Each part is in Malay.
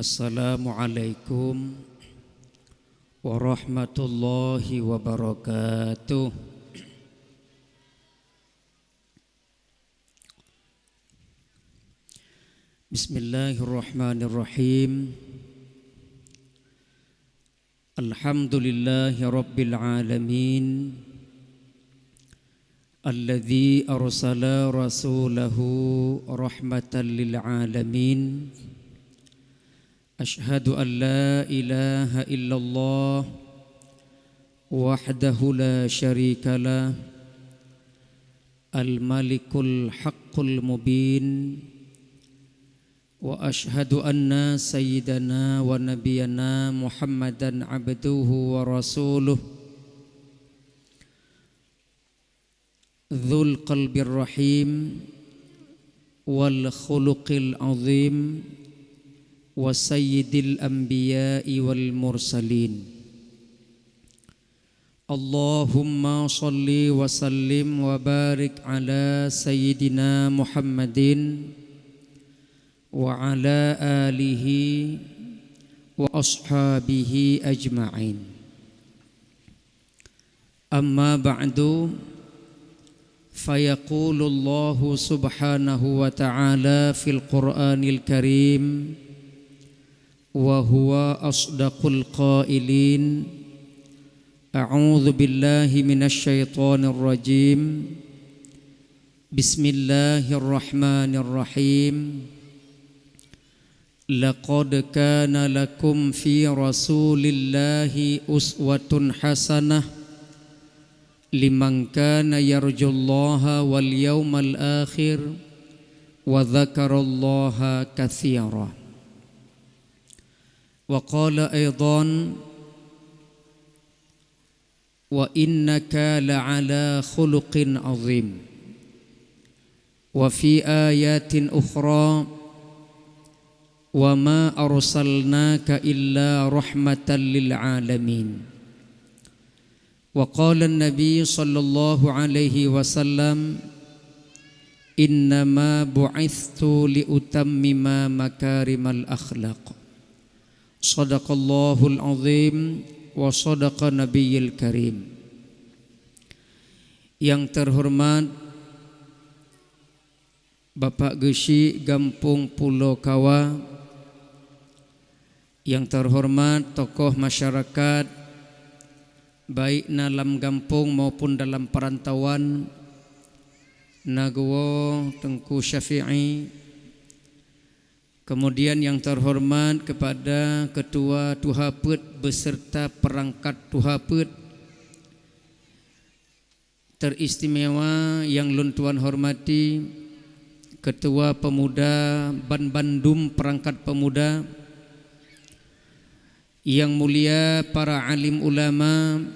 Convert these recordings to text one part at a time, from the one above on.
Assalamualaikum warahmatullahi wabarakatuh. Bismillahirrahmanirrahim. Alhamdulillahi rabbil alamin, alladzi arsala rasulahu rahmatan lil alamin. Ashhadu an la ilaha illallah wahdahu la syarika lah, al-malikul haqqul mubin. Wa ashhadu anna sayyidana wa nabiyana Muhammadan abduhu wa rasuluh, dzul qalbir rahim wal khuluqil azim wa sayyidil anbiya'i wal mursalin. Allahumma salli wa sallim wa barik ala sayyidina Muhammadin wa ala alihi wa ashabihi ajma'in. Amma ba'du, fayaqulu Allahu subhanahu wa ta'ala fil Qur'anil Karim wa huwa asdaqul qailin. A'udzu billahi minasy syaithanir rajim. Bismillahirrahmanirrahim. Laqad kana lakum fi rasulillahi uswatun hasanah liman kana yarjullaha wal yawmal akhir wa dzakarallaha katsira. Wa qala aidan wa innaka la'ala khuluqin azim. Wa fi ayatin ukhra wa ma arsalnaka illa rahmatan lil alamin. Wa qala an-nabiy sallallahu alaihi wasallam, innama bu'ithtu li utammima makarimal akhlaq. Sadaqallahul azim wa sadaqa nabiyil karim. Yang terhormat Bapak Gesi Gampung Pulau Kawa, yang terhormat tokoh masyarakat baik dalam kampung maupun dalam perantauan, Nagowo Tengku Syafi'i. Kemudian yang terhormat kepada Ketua Tuhaput beserta perangkat Tuhaput teristimewa yang lun tuan hormati Ketua Pemuda Ban Bandung perangkat pemuda, yang mulia para alim ulama,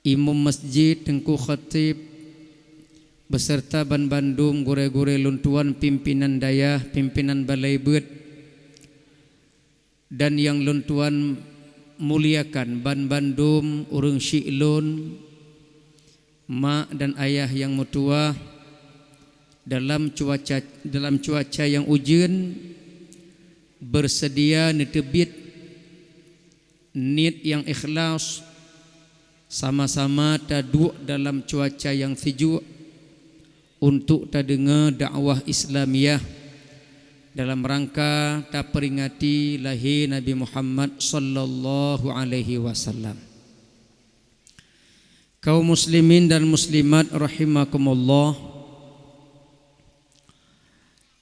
imam masjid Tengku Khatib beserta Ban Bandung, gure-gure luntuan pimpinan dayah, pimpinan balai bet, dan yang luntuan muliakan Ban Bandung, urang Syi'lun, mak dan ayah yang mutua, dalam cuaca yang ujian bersedia netebit niat yang ikhlas, sama-sama taduk dalam cuaca yang sejuk untuk tak dengar dakwah Islamiyah dalam rangka tak peringati lahir Nabi Muhammad sallallahu alaihi wasallam. Kaum muslimin dan muslimat rahimakumullah,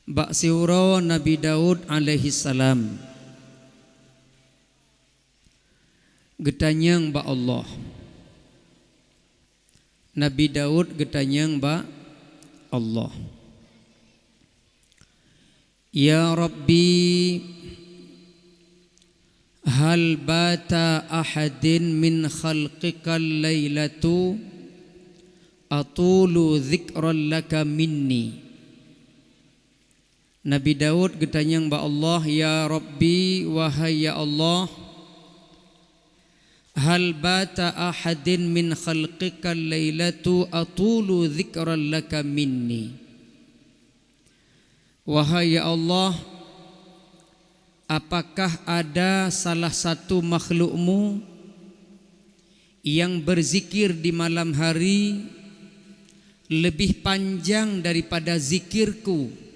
bak siura Nabi Daud alaihi salam getanyang ba Allah. Nabi Daud getanyang ba Allah, ya Rabbi, hal bata ahadin min khalqikal laylatu atulu dzikran laka minni. Nabi Daud getanyang ba Allah, ya Rabbi, wahai ya Allah, hal bata ahadin min khalqikal laylatu atulu dzikran laka minni. Wahai ya Allah, apakah ada salah satu makhlukmu yang berzikir di malam hari lebih panjang daripada zikirku?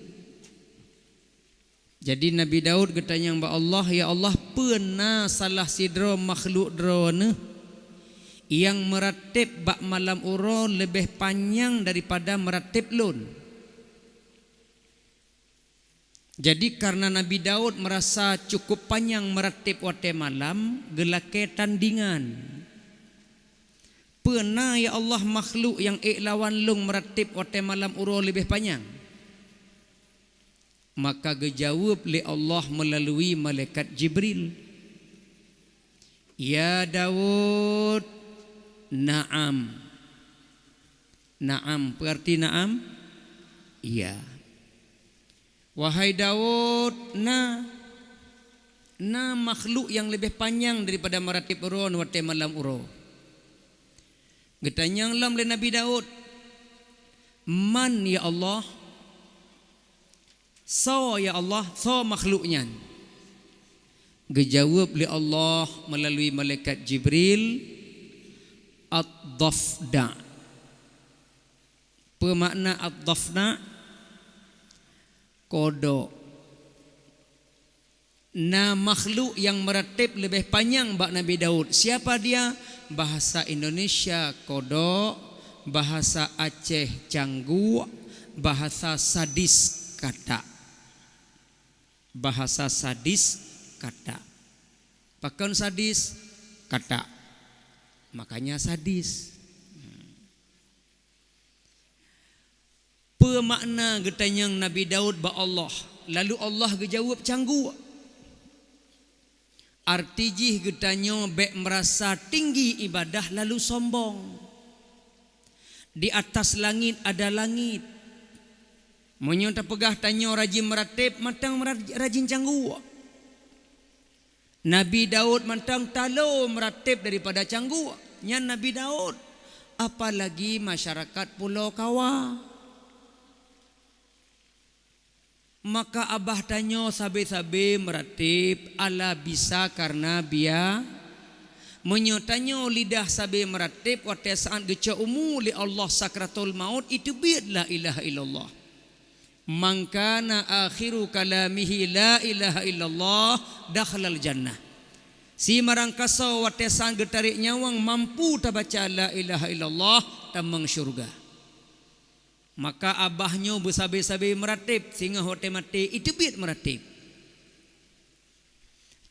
Jadi Nabi Daud bertanya kepada Allah, ya Allah, pernah salah sidro makhluk drone yang meratib bak malam uro lebih panjang daripada meratib lun. Jadi karena Nabi Daud merasa cukup panjang meratib wate malam, gelake tandingan. Pernah ya Allah makhluk yang lawan lung meratib wate malam uro lebih panjang? Maka dijawab oleh Allah melalui malaikat Jibril, ya Daud, na'am. Na'am berarti na'am, iya. Wahai Daud, na makhluk yang lebih panjang daripada meratib uro wate malam uro. Getanyang lam le Nabi Daud, man ya Allah? So ya Allah, so makhluknya. Dijawab oleh Allah melalui malaikat Jibril, ad-dafda. Pemakna ad-dafna, kodok. Nah makhluk yang meratib lebih panjang bak Nabi Daud. Siapa dia? Bahasa Indonesia kodok, bahasa Aceh canggu, bahasa sadis kata. Bahasa sadis kata. Pakai sadis kata. Makanya sadis. Pemakna getanyang Nabi Daud ba Allah. Lalu Allah gejawab canggu. Artijih getanyo bek merasa tinggi ibadah lalu sombong. Di atas langit ada langit. Menyonta pegah tanyo rajin meratib, matang rajin canggu. Nabi Daud matang talo meratib daripada canggu. Nyan Nabi Daud, apalagi masyarakat Pulau Kawa. Maka abah tanyo sabe-sabe meratib, ala bisa karena biya. Menyotanyo lidah sabe meratib, wate saat geca umu li Allah sakratul maut, itu biad la ilaha illallah. Mangkana akhiru kalamihi la ilaha illallah dakhalal jannah. Si marangkaso watesan getarik nyawang mampu tabaca la ilaha illallah tamang syurga. Maka abahnya bersabe-sabe meratib sehingga hote mati itu biat meratib.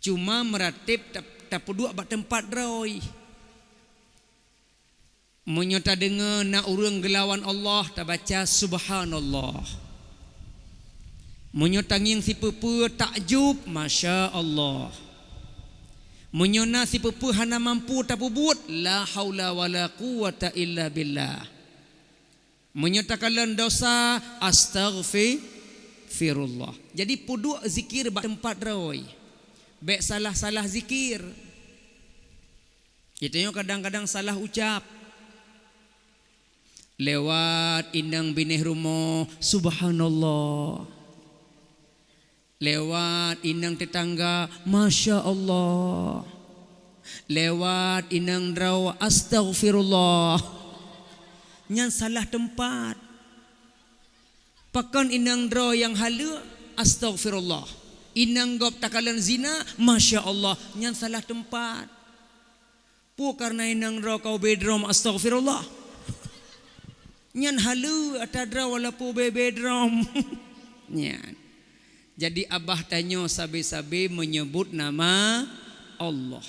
Cuma meratib tak pedua bak tempat roi. Menyota dengar nak urang gelawan Allah tabaca subhanallah. Menyotang si pepu takjub, masya Allah. Menyona si pepu hana mampu tapubut, la haula wala quwata illa billah. Menyatakan dosa, astaghfirullah. Jadi pudu zikir bak tempat roi. Bek salah-salah zikir. Kita kadang-kadang salah ucap. Lewat indang binih rumo, subhanallah. Lewat inang tetangga, masya Allah. Lewat inang draw, astaghfirullah. Nyan salah tempat. Pakan inang draw yang halu, astaghfirullah. Inang gop takalan zina, masya Allah. Nyan salah tempat. Pu karena inang draw kau bedrom, astaghfirullah. Nyan halu atadra walapu bedrom. Nyan. Jadi abah tanyo sabe-sabe menyebut nama Allah.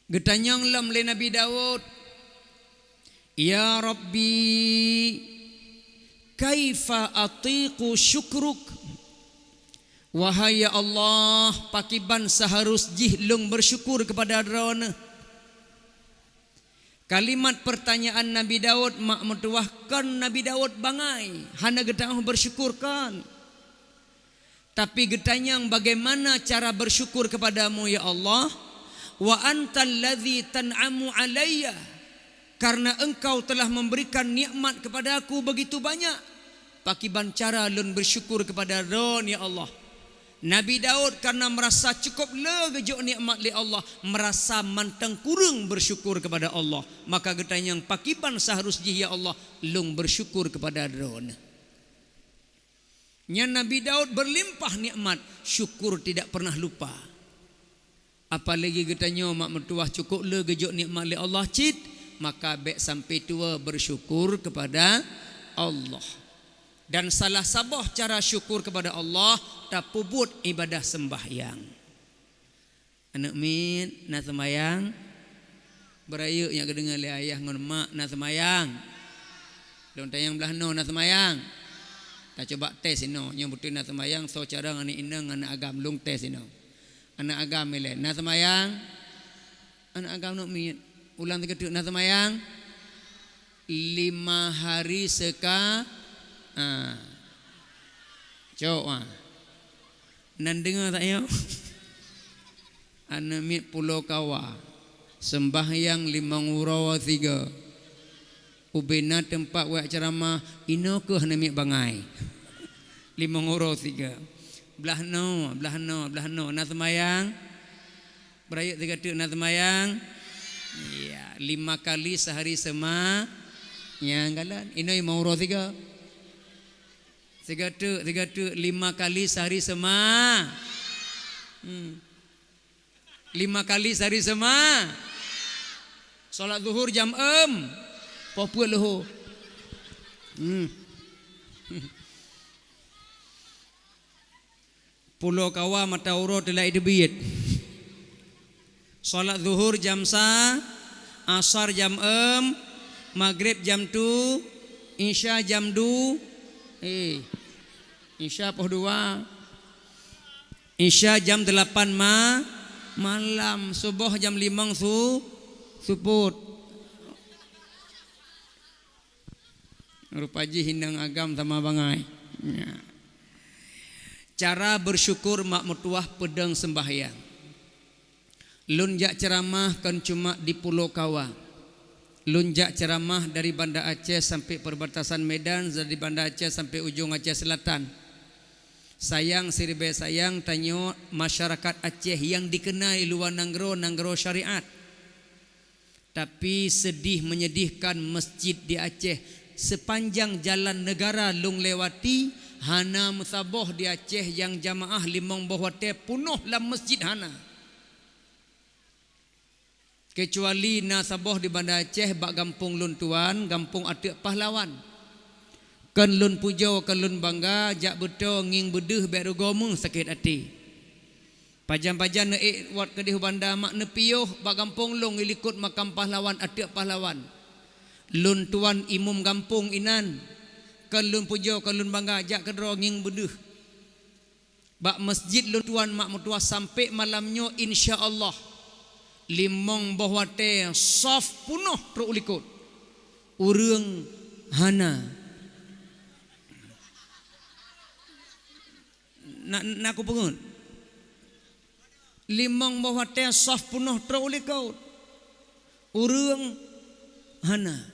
Getanyang lam le Nabi Daud, ya Rabbi, kaifa atiqu syukruk? Wahai ya Allah, pakiban seharus jihlung bersyukur kepada Adrona. Kalimat pertanyaan Nabi Daud mak metuahkan Nabi Daud bangai hana getah bersyukurkan. Tapi getanyang bagaimana cara bersyukur kepadamu ya Allah? Wa antal ladzi tan'amu alayya, karena engkau telah memberikan nikmat kepada aku begitu banyak. pakiban cara lun bersyukur kepada Ron ya Allah. Nabi Daud karena merasa cukup legejok nikmat li Allah, merasa mantang kurang bersyukur kepada Allah, maka getanyang pakiban seharusnya ya Allah lung bersyukur kepada Ron. Nya Nabi Daud berlimpah nikmat, syukur tidak pernah lupa. Apalagi getanya mak mertuah cukup legejok nikmat li Allah cit, maka baik sampai tua bersyukur kepada Allah. Dan salah sabah cara syukur kepada Allah tak pubut ibadah sembahyang. Anak min nak sembahyang berayuk yang kedengar li ayah ngan mak nak sembahyang. Don tayang belah no nak sembahyang. Tak coba tes ino yang betul nak sembahyang so cara ngani inang anak agam lung tes ino. Anak agam mele nak sembahyang. Anak agam nak min ulang tiga nak sembahyang 5 hari sekali. Coba nan dengar tak yo? Anak mit Pulau Kawa sembahyang 5 urawa 3. Ubena tempat buat ceramah ino ke anak mit bangai 5 urawa 3. Belah no nak sembahyang berayat 3 tuk nak sembahyang ya 5 kali sehari yang galan ino 5 urawa 3. 3 tuk 5 kali sehari 5 kali sehari solat zuhur jam popua leho Pulau Kawa mata urut telai debit solat zuhur jam asar jam maghrib jam 2 isya jam 2 Isya poh 2 Isya jam 8 malam subuh jam 5 suput rupaji hindang agam sama bangai ya. Cara bersyukur mak mertuah pedang sembahyang lun jak ceramah kan cuma di Pulau Kawa. Lunjak ceramah dari Banda Aceh sampai perbatasan Medan, dari Banda Aceh sampai ujung Aceh Selatan. Sayang siribe sayang tanyo masyarakat Aceh yang dikenai luar nanggro syariat. Tapi sedih menyedihkan masjid di Aceh sepanjang jalan negara lung lewati hana musaboh di Aceh yang jamaah limong bohwate punuh lam masjid hana. Kecuali nasaboh di Banda Aceh bak gampung lun tuan, gampung atik pahlawan. Kan lun pujau, kan lun bangga, jak betul nging bedeh beru gomeng sakit hati. Pajan-pajan neik wat kedih Banda mak nepiyuh bak gampung lung ilikut makam pahlawan atik pahlawan. Lun tuan imum gampung inan, kan lun pujau, kan lun bangga, jak kedro nging bedeh. Bak masjid lun tuan mak mertua sampai malamnya insya-Allah. Limong bahwate soft punuh terulikut urang hana nak aku pengun limong bahwate soft punuh terulikut urang hana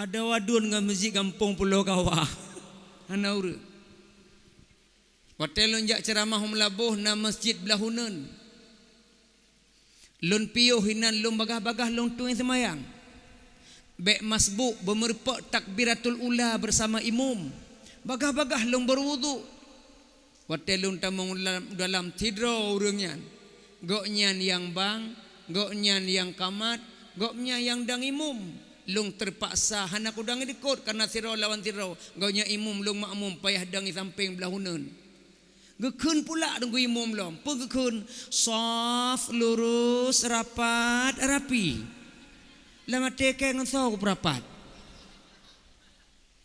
ada wadun ngam masjid kampung Pulau Kawa hana urang hotel lonjak ceramah melabuh na masjid belahunan lun piuh hinan lun bagah-bagah lun tuing semayang. Bek masbuk bermerpak takbiratul ula bersama imum. Bagah-bagah lun berwudu. Wate lun tamung dalam tidro urangnya. Goknyan yang bang, goknyan yang kamat, goknya yang dang imum. Lung terpaksa hana kudang dikut karena siro lawan siro. Goknya imum lung makmum payah dang samping belahunan. Gekun pula tunggu imam lom. Pegekun soft lurus rapat rapi. Lama teke ngensau rapat.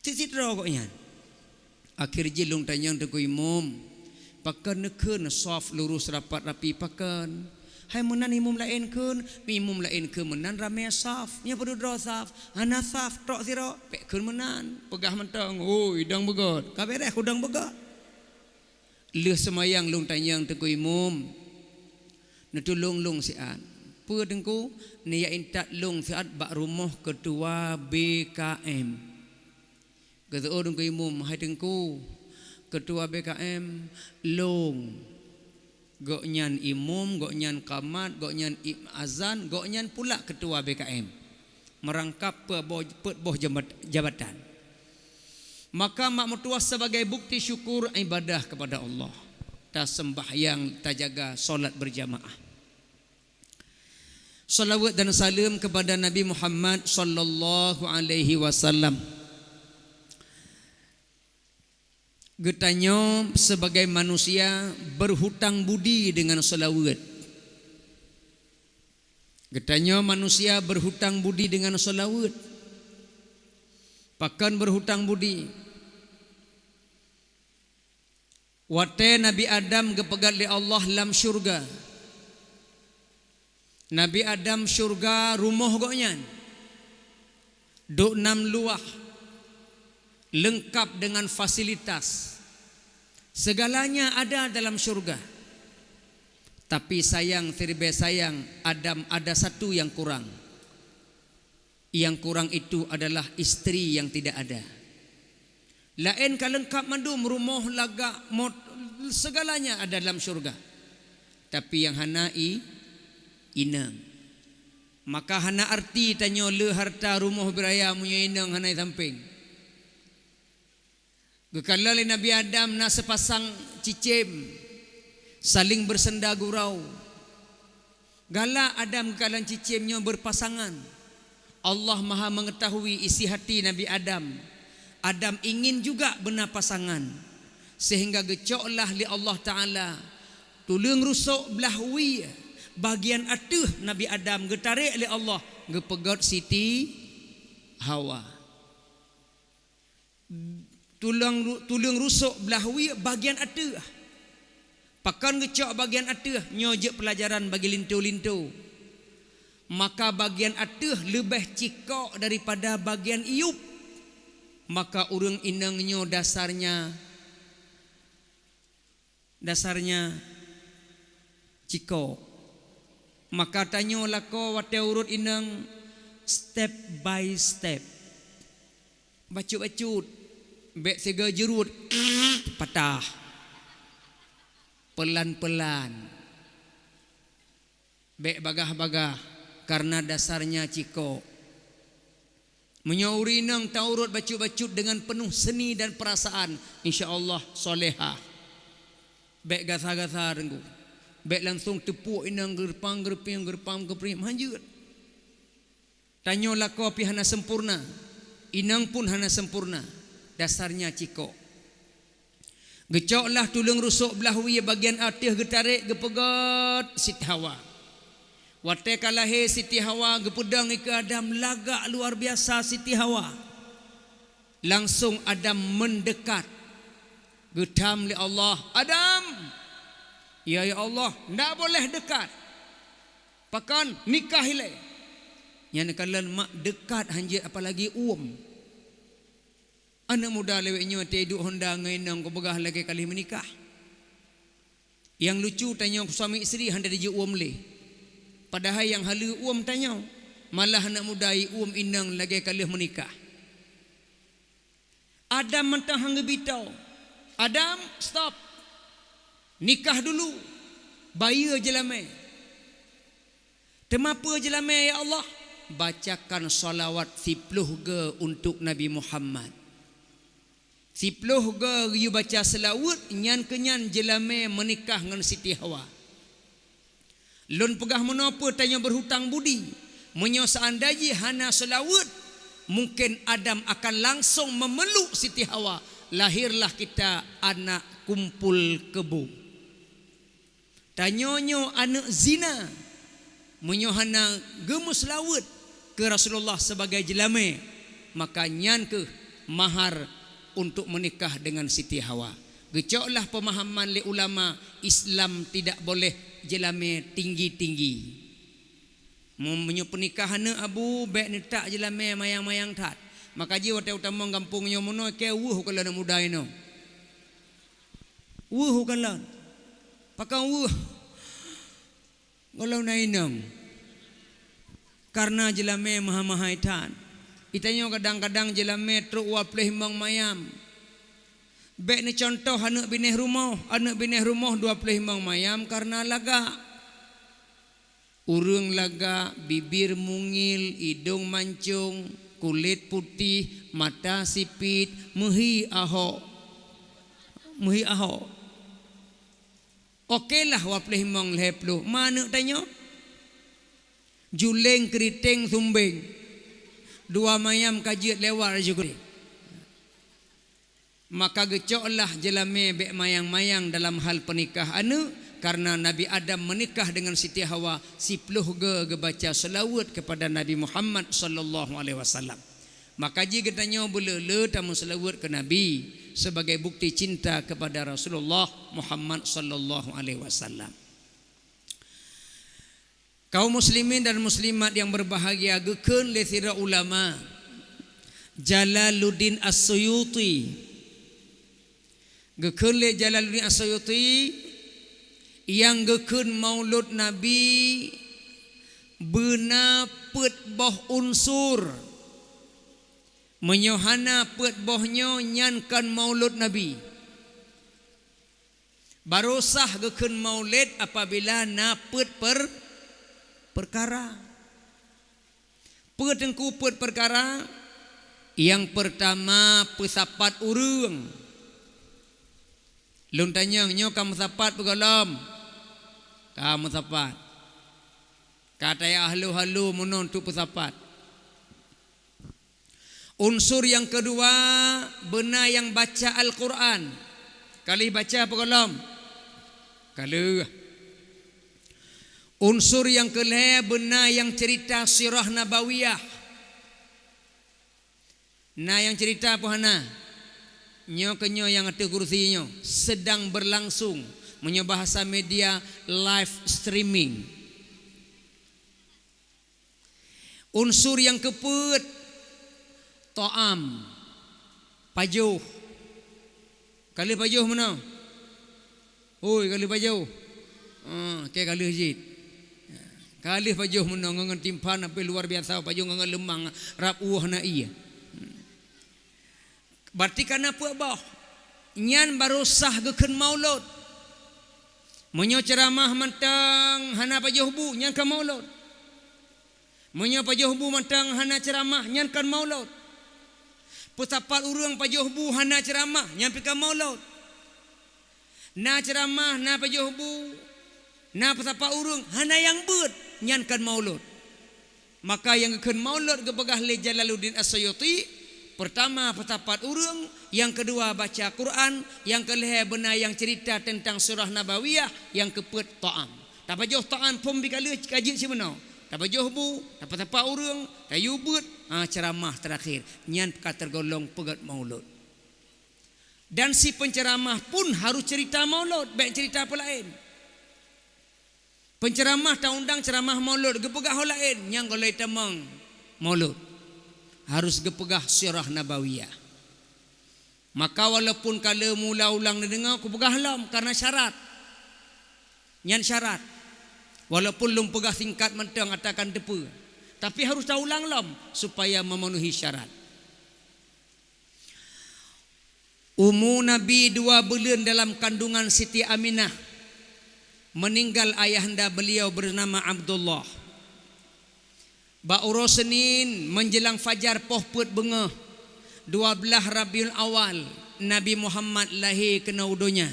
Tisit ro koknya. Akhir jilung tanyang tunggu imam. Pakan nekun soft lurus rapat rapi pakan. Hai menan imam lain kun, imam lain ke menan rame soft. Nya perlu draw soft. Hana soft tok siro. Pek kun menan. Pegah mentang. Oh, idang begot. Kabereh udang begot. Leh semayang lung tanyang teku imum netulung lung siat pu tengku niya intat lung siat bak rumah ketua BKM Ketua dong ke imum hai tengku ketua BKM long gok nyan imum gok nyan kamat gok nyan azan gok nyan pula ketua BKM merangkap boh jabatan. Maka mak mertua sebagai bukti syukur ibadah kepada Allah, ta sembahyang, ta jaga solat berjamaah. Salawat dan salam kepada Nabi Muhammad sallallahu alaihi wasallam. Getanyo sebagai manusia berhutang budi dengan salawat. Getanyo manusia berhutang budi dengan salawat. Pakan berhutang budi. Wate Nabi Adam gepegat li Allah lam syurga. Nabi Adam syurga rumah goknyan. Duk 6 luah. Lengkap dengan fasilitas. Segalanya ada dalam syurga. Tapi sayang, terbe sayang, Adam ada satu yang kurang. Yang kurang itu adalah istri yang tidak ada. Lain ka lengkap mandum rumah laga segalanya ada dalam syurga. Tapi yang hanai inang. Maka hana arti tanyo le harta rumah beraya punya inang hanai samping. Gekala le Nabi Adam na sepasang cicim saling bersenda gurau. Gala Adam kalan cicimnya berpasangan. Allah Maha mengetahui isi hati Nabi Adam. Adam ingin juga benar pasangan. Sehingga gecoklah li Allah Ta'ala tulung rusuk belahwi bagian atuh Nabi Adam getarik li Allah gepegot Siti Hawa. Tulung rusuk belahwi bagian atuh. Pakan gecok bagian atuh nyojek pelajaran bagi lintu-lintu. Maka bagian atuh lebih cikok daripada bagian iup. Maka urang inangnya dasarnya cikok. Maka tanyo lako wate urut inang step by step. Bacut-bacut. Bek sega jerut patah. Pelan-pelan. Bek bagah-bagah karena dasarnya cikok. Menyauri nang taurut bacut-bacut dengan penuh seni dan perasaan, insya-Allah solehah. Bek gasar-gasar engko. Bek langsung tepuk inang gerpang-gerping manjut. Tanyo lako pi hana sempurna. Inang pun hana sempurna. Dasarnya cikok. Gecoklah tulung rusuk belahwi bagian atih getarik gepegat Siti Hawa. Wate kalahe Siti Hawa gepedang ke Adam lagak luar biasa Siti Hawa. Langsung Adam mendekat. Getam li Allah, Adam. Ya Allah, ndak boleh dekat. Pakan nikah ile. Yang kalan mak dekat hanjit apalagi anak muda leweknya teduk Honda ngainang ko begah lagi kali menikah. Yang lucu tanya suami isteri handa di le. Padahal yang halu tanya malah anak muda inang lagi kali menikah. Adam mentah hang bitau. Adam stop. Nikah dulu. Bayar jelame. Temapa jelame ya Allah? Bacakan salawat 10 ge untuk Nabi Muhammad. 10 ge you baca selawat nyan kenyan jelame menikah dengan Siti Hawa. Lun pegah menapa tanya berhutang budi. Menyo seandainya hana selawat mungkin Adam akan langsung memeluk Siti Hawa. Lahirlah kita anak kumpul kebo. Tanyonyo anak zina. Menyo hana gemus selawat ke Rasulullah sebagai jelame. Maka nyan ke mahar untuk menikah dengan Siti Hawa. Gecoklah pemahaman li ulama Islam tidak boleh jelame tinggi-tinggi. Menyo pernikahan abu bek netak jelame mayang-mayang tat. Maka ji wate utama kampungnya mono ke wuh kalau nak muda ino. Wuh kalau. Pakai wuh. Kalau nainang. Karena jelame maha-maha tat. Itanyo kadang-kadang jela metro wa pleh mang mayam. Bek ni contoh anak bineh rumah 20 mang mayam karena laga. Urang laga, bibir mungil, hidung mancung, kulit putih, mata sipit, mehi aho. Okeylah wa pleh mang lehplu. Mana tanyo? Juleng keriting sumbing. 2 mayam kajiat lewat juga. Maka gecoklah jelame bek mayang-mayang dalam hal pernikahan anu karena Nabi Adam menikah dengan Siti Hawa sipluh ge baca selawat kepada Nabi Muhammad sallallahu alaihi wasallam. Maka jika tanya boleh tamu selawat ke Nabi sebagai bukti cinta kepada Rasulullah Muhammad sallallahu alaihi wasallam. Kaum muslimin dan muslimat yang berbahagia, gekeun le sira ulama Jalaluddin As-Suyuti. Gekeun le Jalaluddin As-Suyuti yang gekeun maulud Nabi beuna peut boh unsur. Menyohana peut bohnyo nyankan maulud Nabi. Baru sah gekeun maulid apabila na peut perkara. Petengku peut perkara. Yang pertama pesapat urang. Lung tanya nyo kamu sapat pegalam. Kamu sapat. Kata ya halu-halu munon tu pesapat. Unsur yang kedua benar yang baca Al-Quran. Kali baca pegalam. Kali. Unsur yang kelima benar yang cerita sirah nabawiyah. Nah yang cerita apa hana? Nyo kenyo yang ada kursinya sedang berlangsung menyo bahasa media live streaming. Unsur yang keempat ta'am pajuh. Kali pajuh mana? Oi kali pajuh. Ke kali hijit. Kali pajuh mana ngangan timpan apa luar biasa pajuh ngangan lemang rap na iya. Berarti kana apa bah? Nyan baru sah gekeun maulud. Menyo ceramah mantang hana pajuh bu nyan ka maulud. Menyo pajuh bu mantang hana ceramah nyan kan maulud. Putapat urang pajuh bu hana ceramah nyan pika maulud. Na ceramah na pajuh bu na putapat urang hana yang beut nyan kan maulud. Maka yang gekeun maulud gepegah le Jalaluddin As-Suyuti. Pertama petapat urang, yang kedua baca Quran, yang kelima benar yang cerita tentang surah Nabawiyah, yang keempat ta'am. Tak pajuh ta'am pun bikala kaji si benar. Tak pajuh bu, tak petapat urang, tak yubut, ceramah terakhir. Nyan tergolong pegat maulud. Dan si penceramah pun harus cerita maulud, baik cerita apa lain. Penceramah tak undang ceramah maulud, gepegah hal lain, yang golai temang maulud. Harus gepegah sirah nabawiyah. Maka walaupun kala mula ulang dengar aku pegah lam karena syarat. Nyan syarat. Walaupun lum pegah singkat mentang atakan depa. Tapi harus tahu ulang lam supaya memenuhi syarat. Umur Nabi 2 bulan dalam kandungan Siti Aminah. Meninggal ayahanda beliau bernama Abdullah. Ba'uro Senin menjelang fajar poh put bengah 12 Rabiul Awal Nabi Muhammad lahir kena udonya.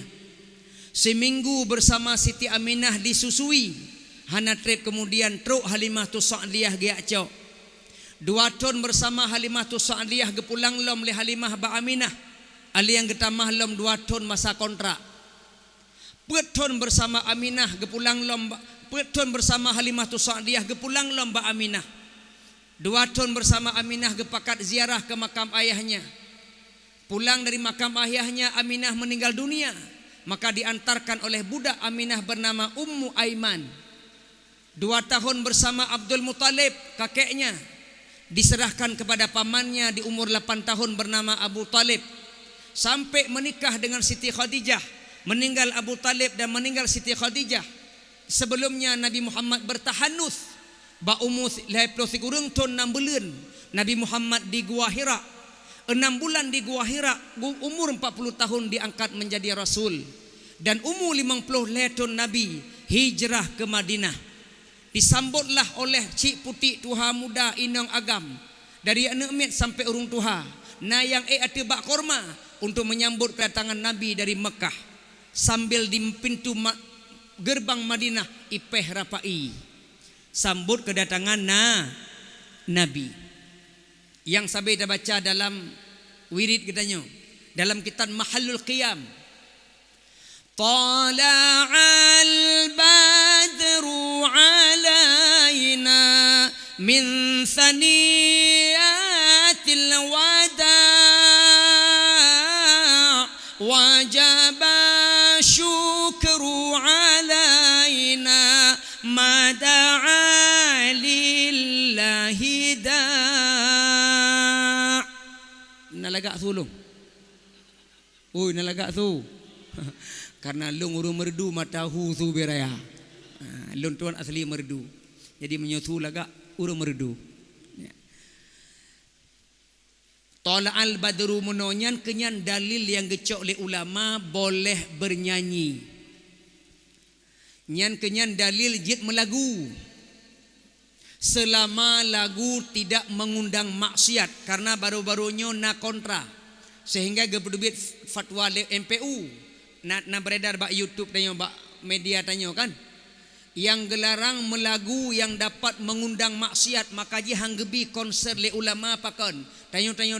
Seminggu bersama Siti Aminah disusui. Hana trip kemudian truk Halimah tu Sa'diyah ge acok. 2 tahun bersama Halimah tu Sa'diyah gepulang lom le Halimah ba Aminah. Ali yang getamah lom 2 tahun masa kontrak. Peton bersama Aminah gepulang lom. Peton bersama Halimah tu Sa'diyah gepulang lom ba Aminah. 2 tahun bersama Aminah gepakat ziarah ke makam ayahnya. Pulang dari makam ayahnya Aminah meninggal dunia. Maka diantarkan oleh budak Aminah bernama Ummu Aiman. 2 tahun bersama Abdul Muttalib kakeknya. Diserahkan kepada pamannya di umur 8 tahun bernama Abu Talib. Sampai menikah dengan Siti Khadijah. Meninggal Abu Talib dan meninggal Siti Khadijah. Sebelumnya Nabi Muhammad bertahanus. Ba umur 50 kurang tahun 6 bulan Nabi Muhammad di Gua Hira, 6 bulan di Gua Hira, umur 40 tahun diangkat menjadi Rasul. Dan umur 50 tahun Nabi hijrah ke Madinah. Disambutlah oleh cik putih tuha muda inang agam. Dari anak mit sampai urung tuha. Na yang ati bak korma untuk menyambut kedatangan Nabi dari Mekah. Sambil di pintu gerbang Madinah ipeh rapai. Sambut kedatangan Nabi. Yang sabi dah baca dalam wirid kitanya. Dalam kitab Mahallul Qiyam. Tala'al badru alaina min thaniyatil wada' wajaba syukru alaina mada'a lillahi da' nalagak sulung. Oi nalagak tu. Karena lung urung merdu matahu tu beraya. Lung tuan asli merdu. Jadi menyusu lagak urung merdu. Tala'al badru menonyan kenyan dalil yang gecok oleh ulama boleh bernyanyi. Nyan kenyan dalil jid melagu. Selama lagu tidak mengundang maksiat, karena baru-barunya na kontra. Sehingga geberbit fatwa MPU. Na beredar bak YouTube tanya bak media tanya kan. Yang gelarang melagu yang dapat mengundang maksiat, maka ji hanggebi konser le ulama pakon. Tanya-tanya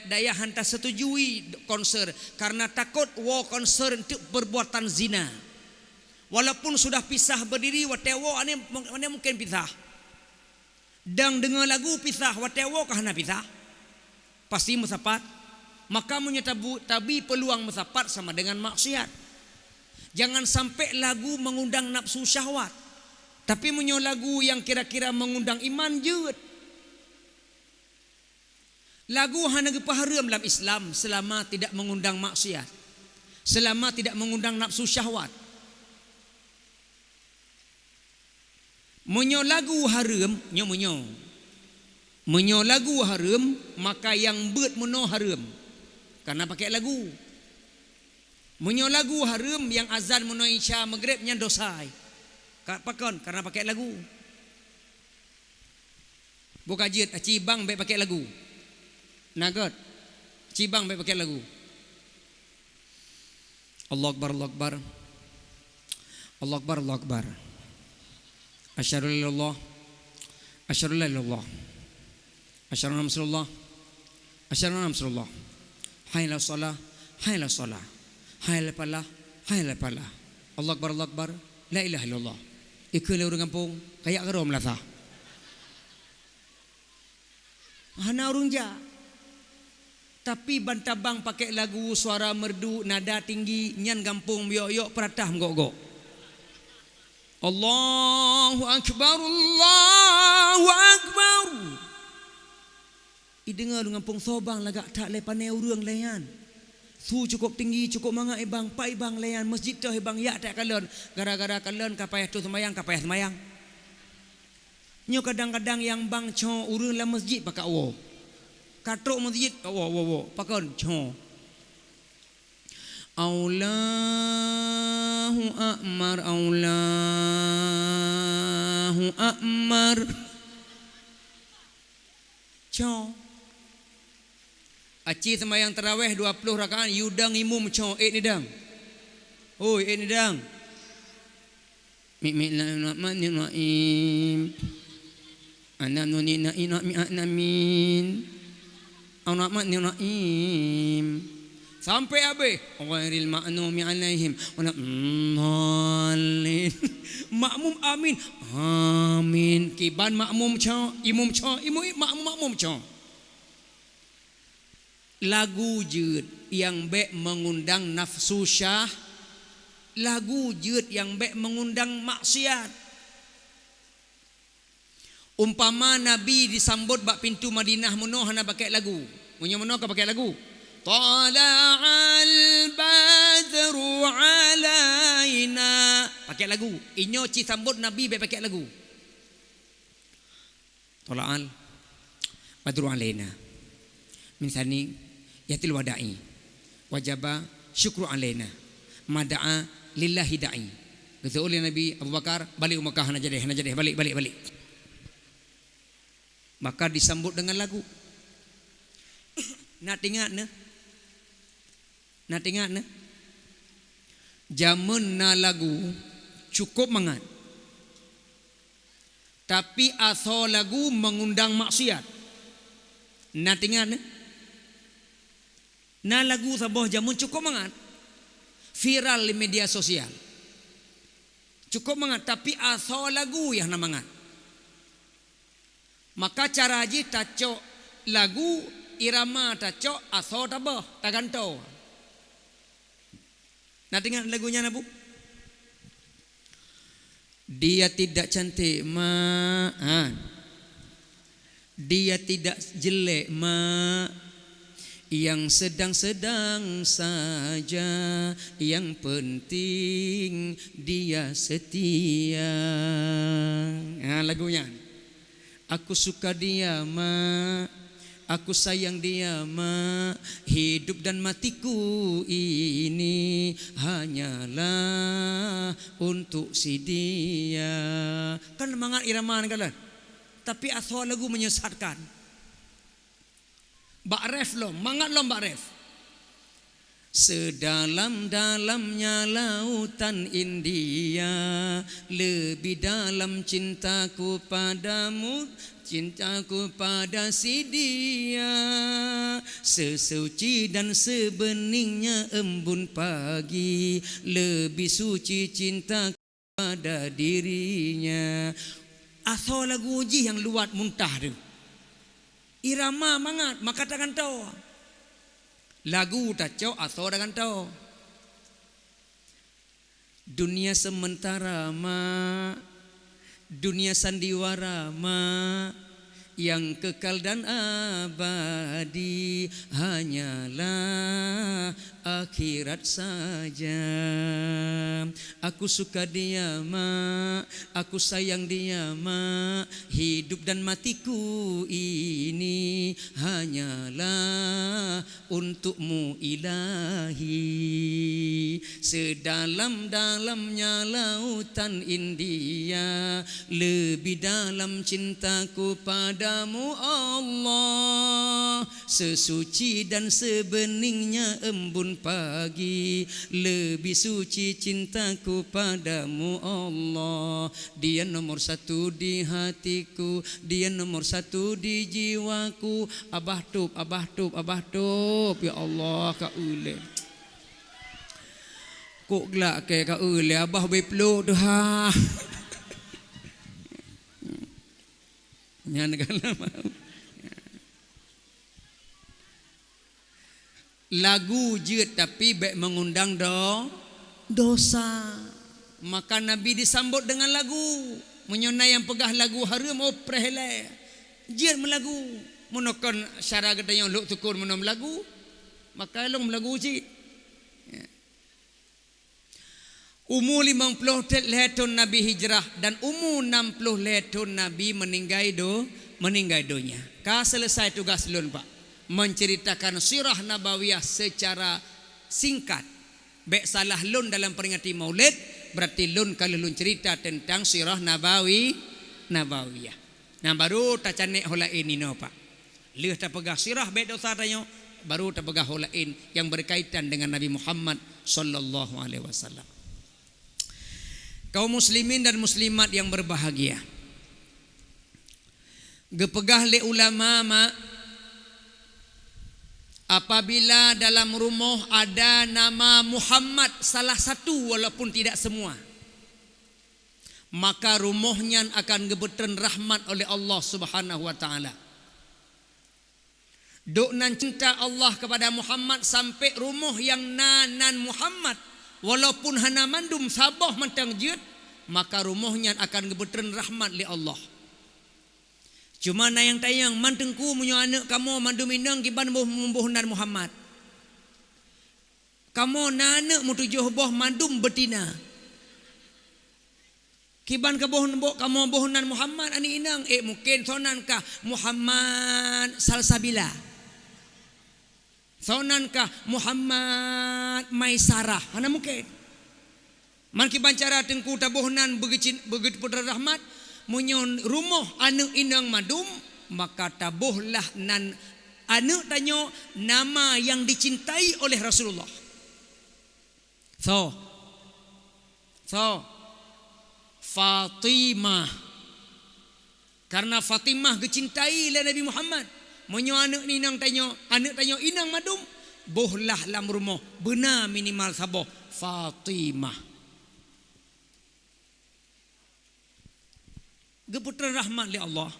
daya hantar setujui konser karena takut wo konser untuk perbuatan zina. Walaupun sudah pisah berdiri watewo ane mungkin pisah. Dang dengar lagu pisah watewo kahana pisah. Pasti musapat. Maka tabi peluang musapat sama dengan maksiat. Jangan sampai lagu mengundang nafsu syahwat. Tapi menyo lagu yang kira-kira mengundang iman jeut. Lagu hana gepahareum dalam Islam selama tidak mengundang maksiat. Selama tidak mengundang nafsu syahwat. Menyo lagu haram, menyo lagu haram, maka yang beut meno haram. Karena pakai lagu. Menyo lagu haram yang azan meno isya maghrib nya dosai. Pakon karena pakai lagu. Buka jid cibang baik pakai lagu. Nagot. Cibang baik pakai lagu. Allahu akbar, Allahu akbar. Allahu akbar, Allahu akbar. Asyhadu an la ilaha illallah. Asyhadu an la ilaha illallah. Asyhadu anna Rasulullah. Asyhadu anna Rasulullah. Hayla salah, hayla salah, hayla palah, hayla palah. Allah akbar, Allah akbar, la ilaha illallah. Ikut le urang kampung kayak gerom lah. Hana urang ja. Tapi bantabang pakai lagu suara merdu nada tinggi nyan kampung yok-yok peratah mgok-gok. Allahu akbar, Allahu akbar. Dengar dengan pung sobang lagak tak le panai urang layan. Su cukup tinggi cukup manga ibang pa ibang layan masjid tu ibang ya tak kalon gara-gara kalon kapayah tu semayang kapayah semayang. Nyo kadang-kadang yang bang cho urang la masjid pakak wo. Katrok masjid wo pakon cho. Allahu akbar, Allahu akbar. Cho Aci semayang tarawih 20 rakaat yudang imum cho ni dang. Oi ni dang. Bismillahirrahmanirrahim. Ana nuni na ina mi anamin. Ar-Rahmanirrahim. Sampai habis. Ghairil ma'numi alaihim wa dhalin. Makmum amin. Amin. Kiban makmum cho, imum cho, makmum cho. Lagu jeut yang baik mengundang nafsu syah, lagu jeut yang baik mengundang maksiat. Umpama Nabi disambut bak pintu Madinah menoh hana pakai lagu. Munyo menoh ka pakai lagu. Tala'al badru alaina. Pakai lagu. Inyo ci sambut Nabi baik pakai lagu. Tala'al badru alaina min sani yatil wada'i wajaba syukru alaina mada'a lillahi da'i. Kata oleh Nabi Abu Bakar, balik Mekah hana jadi balik. Maka disambut dengan lagu. Nak ingat ne? Zaman na lagu cukup mangat. Tapi asal lagu mengundang maksiat. Nak ingat ne? Na lagu sabah zaman cukup mangat. Viral di media sosial. Cukup mangat, tapi asal lagu yang nama mangat. Maka cara aja tacok lagu irama tacok asal tabah tagantau. Nah dengar lagunya nabu. Dia tidak cantik dia tidak jelek yang sedang-sedang saja, yang penting dia setia. Nah, lagunya. Aku suka dia aku sayang dia hidup dan matiku ini hanyalah untuk si dia. Kan semangat irama kan? Tapi asal lagu menyesatkan. Bak ref lo, mangat lo bak ref. Sedalam-dalamnya lautan India, lebih dalam cintaku padamu, cintaku pada si dia. Sesuci dan sebeningnya embun pagi, lebih suci cintaku pada dirinya. Asal lagu uji yang luat muntah tu. Irama mangat maka takkan tahu. Lagu tacau atau takkan tahu. Dunia sementara dunia sandiwara yang kekal dan abadi hanyalah akhirat saja. Aku suka dia aku sayang dia hidup dan matiku ini hanyalah untukmu ilahi. Sedalam-dalamnya lautan India, lebih dalam cintaku padamu Allah. Sesuci dan sebeningnya embun pagi, lebih suci cintaku padamu Allah. Dia nomor satu di hatiku, dia nomor satu di jiwaku. Abah tup ya Allah ka ule. Kok gelak ke ka ule abah beplo tu ha. Nyan kalau mau. Lagu je tapi baik mengundang dosa. Maka Nabi disambut dengan lagu. Menyona yang pegah lagu harum oh prehele. Jir melagu. Menokon syara kata yang luk tukur menom lagu. Maka long melagu je. Umur 50 tahun Nabi hijrah dan umur 60 tahun Nabi meninggal dunia. Ka selesai tugas lun Pak. Menceritakan sirah nabawiyah secara singkat. Baik salah lun dalam peringati Maulid, berarti lun kalau lun cerita tentang sirah nabawiyah. Nah baru tak canek holain ini Pak. Leh tak pegah sirah baik dosa tanya, baru tak pegah holain yang berkaitan dengan Nabi Muhammad sallallahu alaihi wasallam. Kaum muslimin dan muslimat yang berbahagia. Gepegah le ulama apabila dalam rumah ada nama Muhammad salah satu walaupun tidak semua, maka rumahnya akan gebetren rahmat oleh Allah Subhanahu wa taala. Duk nan cinta Allah kepada Muhammad sampai rumah yang nan Muhammad walaupun hana mandum sabah mantang jut, maka rumahnya akan gebetren rahmat li Allah. Cuma na yang tayang mantengku munyo anak kamu mandu minang kiban membuh nan Muhammad. Kamu na anak mu tujuh boh mandum betina. Kiban ka kamu bohonan Muhammad ani inang mungkin sonan ka Muhammad Salsabila. Sonan ka Muhammad Maisarah. Mana mungkin. Man kiban cara tengku tabohnan begitu putra rahmat munyon rumah anu inang madum maka tabohlah nan anu tanyo nama yang dicintai oleh Rasulullah. So Fatimah. Karena Fatimah dicintai oleh Nabi Muhammad. Munyo anak inang tanyo inang madum bohlah lam rumah benar minimal saboh Fatimah. Geputra rahmat li Allah.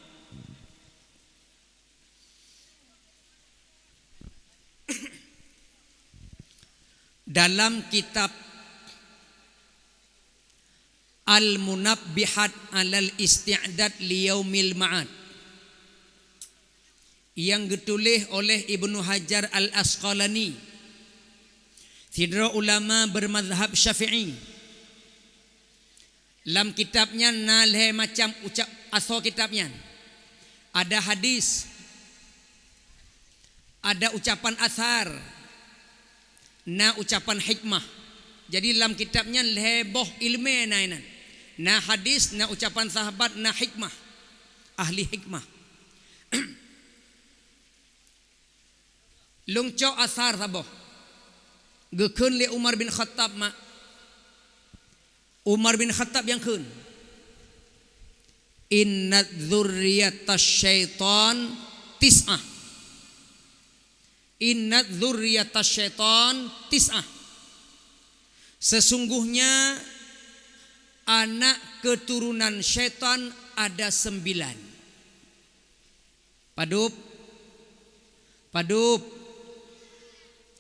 Dalam kitab Al-Munabbihat alal Isti'dad liyaumil ma'ad yang ditulis oleh Ibnu Hajar Al-Asqalani, sidra ulama bermazhab Syafi'i. Dalam kitabnya nalhe macam ucap asal kitabnya ada hadis, ada ucapan asar, na ucapan hikmah. Jadi dalam kitabnya leboh ilmu nainan. Na hadis, na ucapan sahabat, na hikmah. Ahli hikmah. Lungco asar saboh. Gekun li Umar bin Khattab mak. Umar bin Khattab yang kun. Inna dzurriyatash syaitan tis'ah. Inna dzurriyatash syaitan tis'ah. Sesungguhnya anak keturunan syaitan ada 9. Padup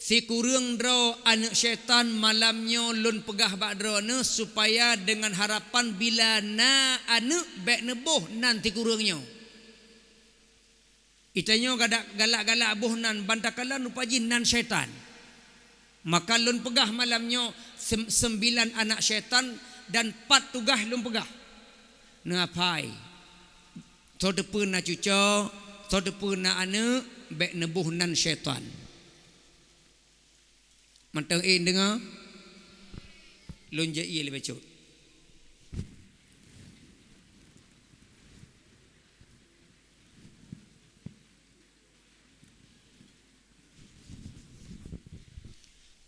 si kurang dro anak syaitan malamnya lun pegah bakdrone supaya dengan harapan bila na anak baik neboh nanti kurangnya. Itanya galak-galak boh nan bantakalan upaji nan syaitan. Maka lun pegah malamnya 9 anak syaitan dan 4 tugah lun pegah. Ngapai? Sodepen na cuco, sodepen na anak baik nebuh nan syaitan. Mantang dengar lun je ia lebih cut.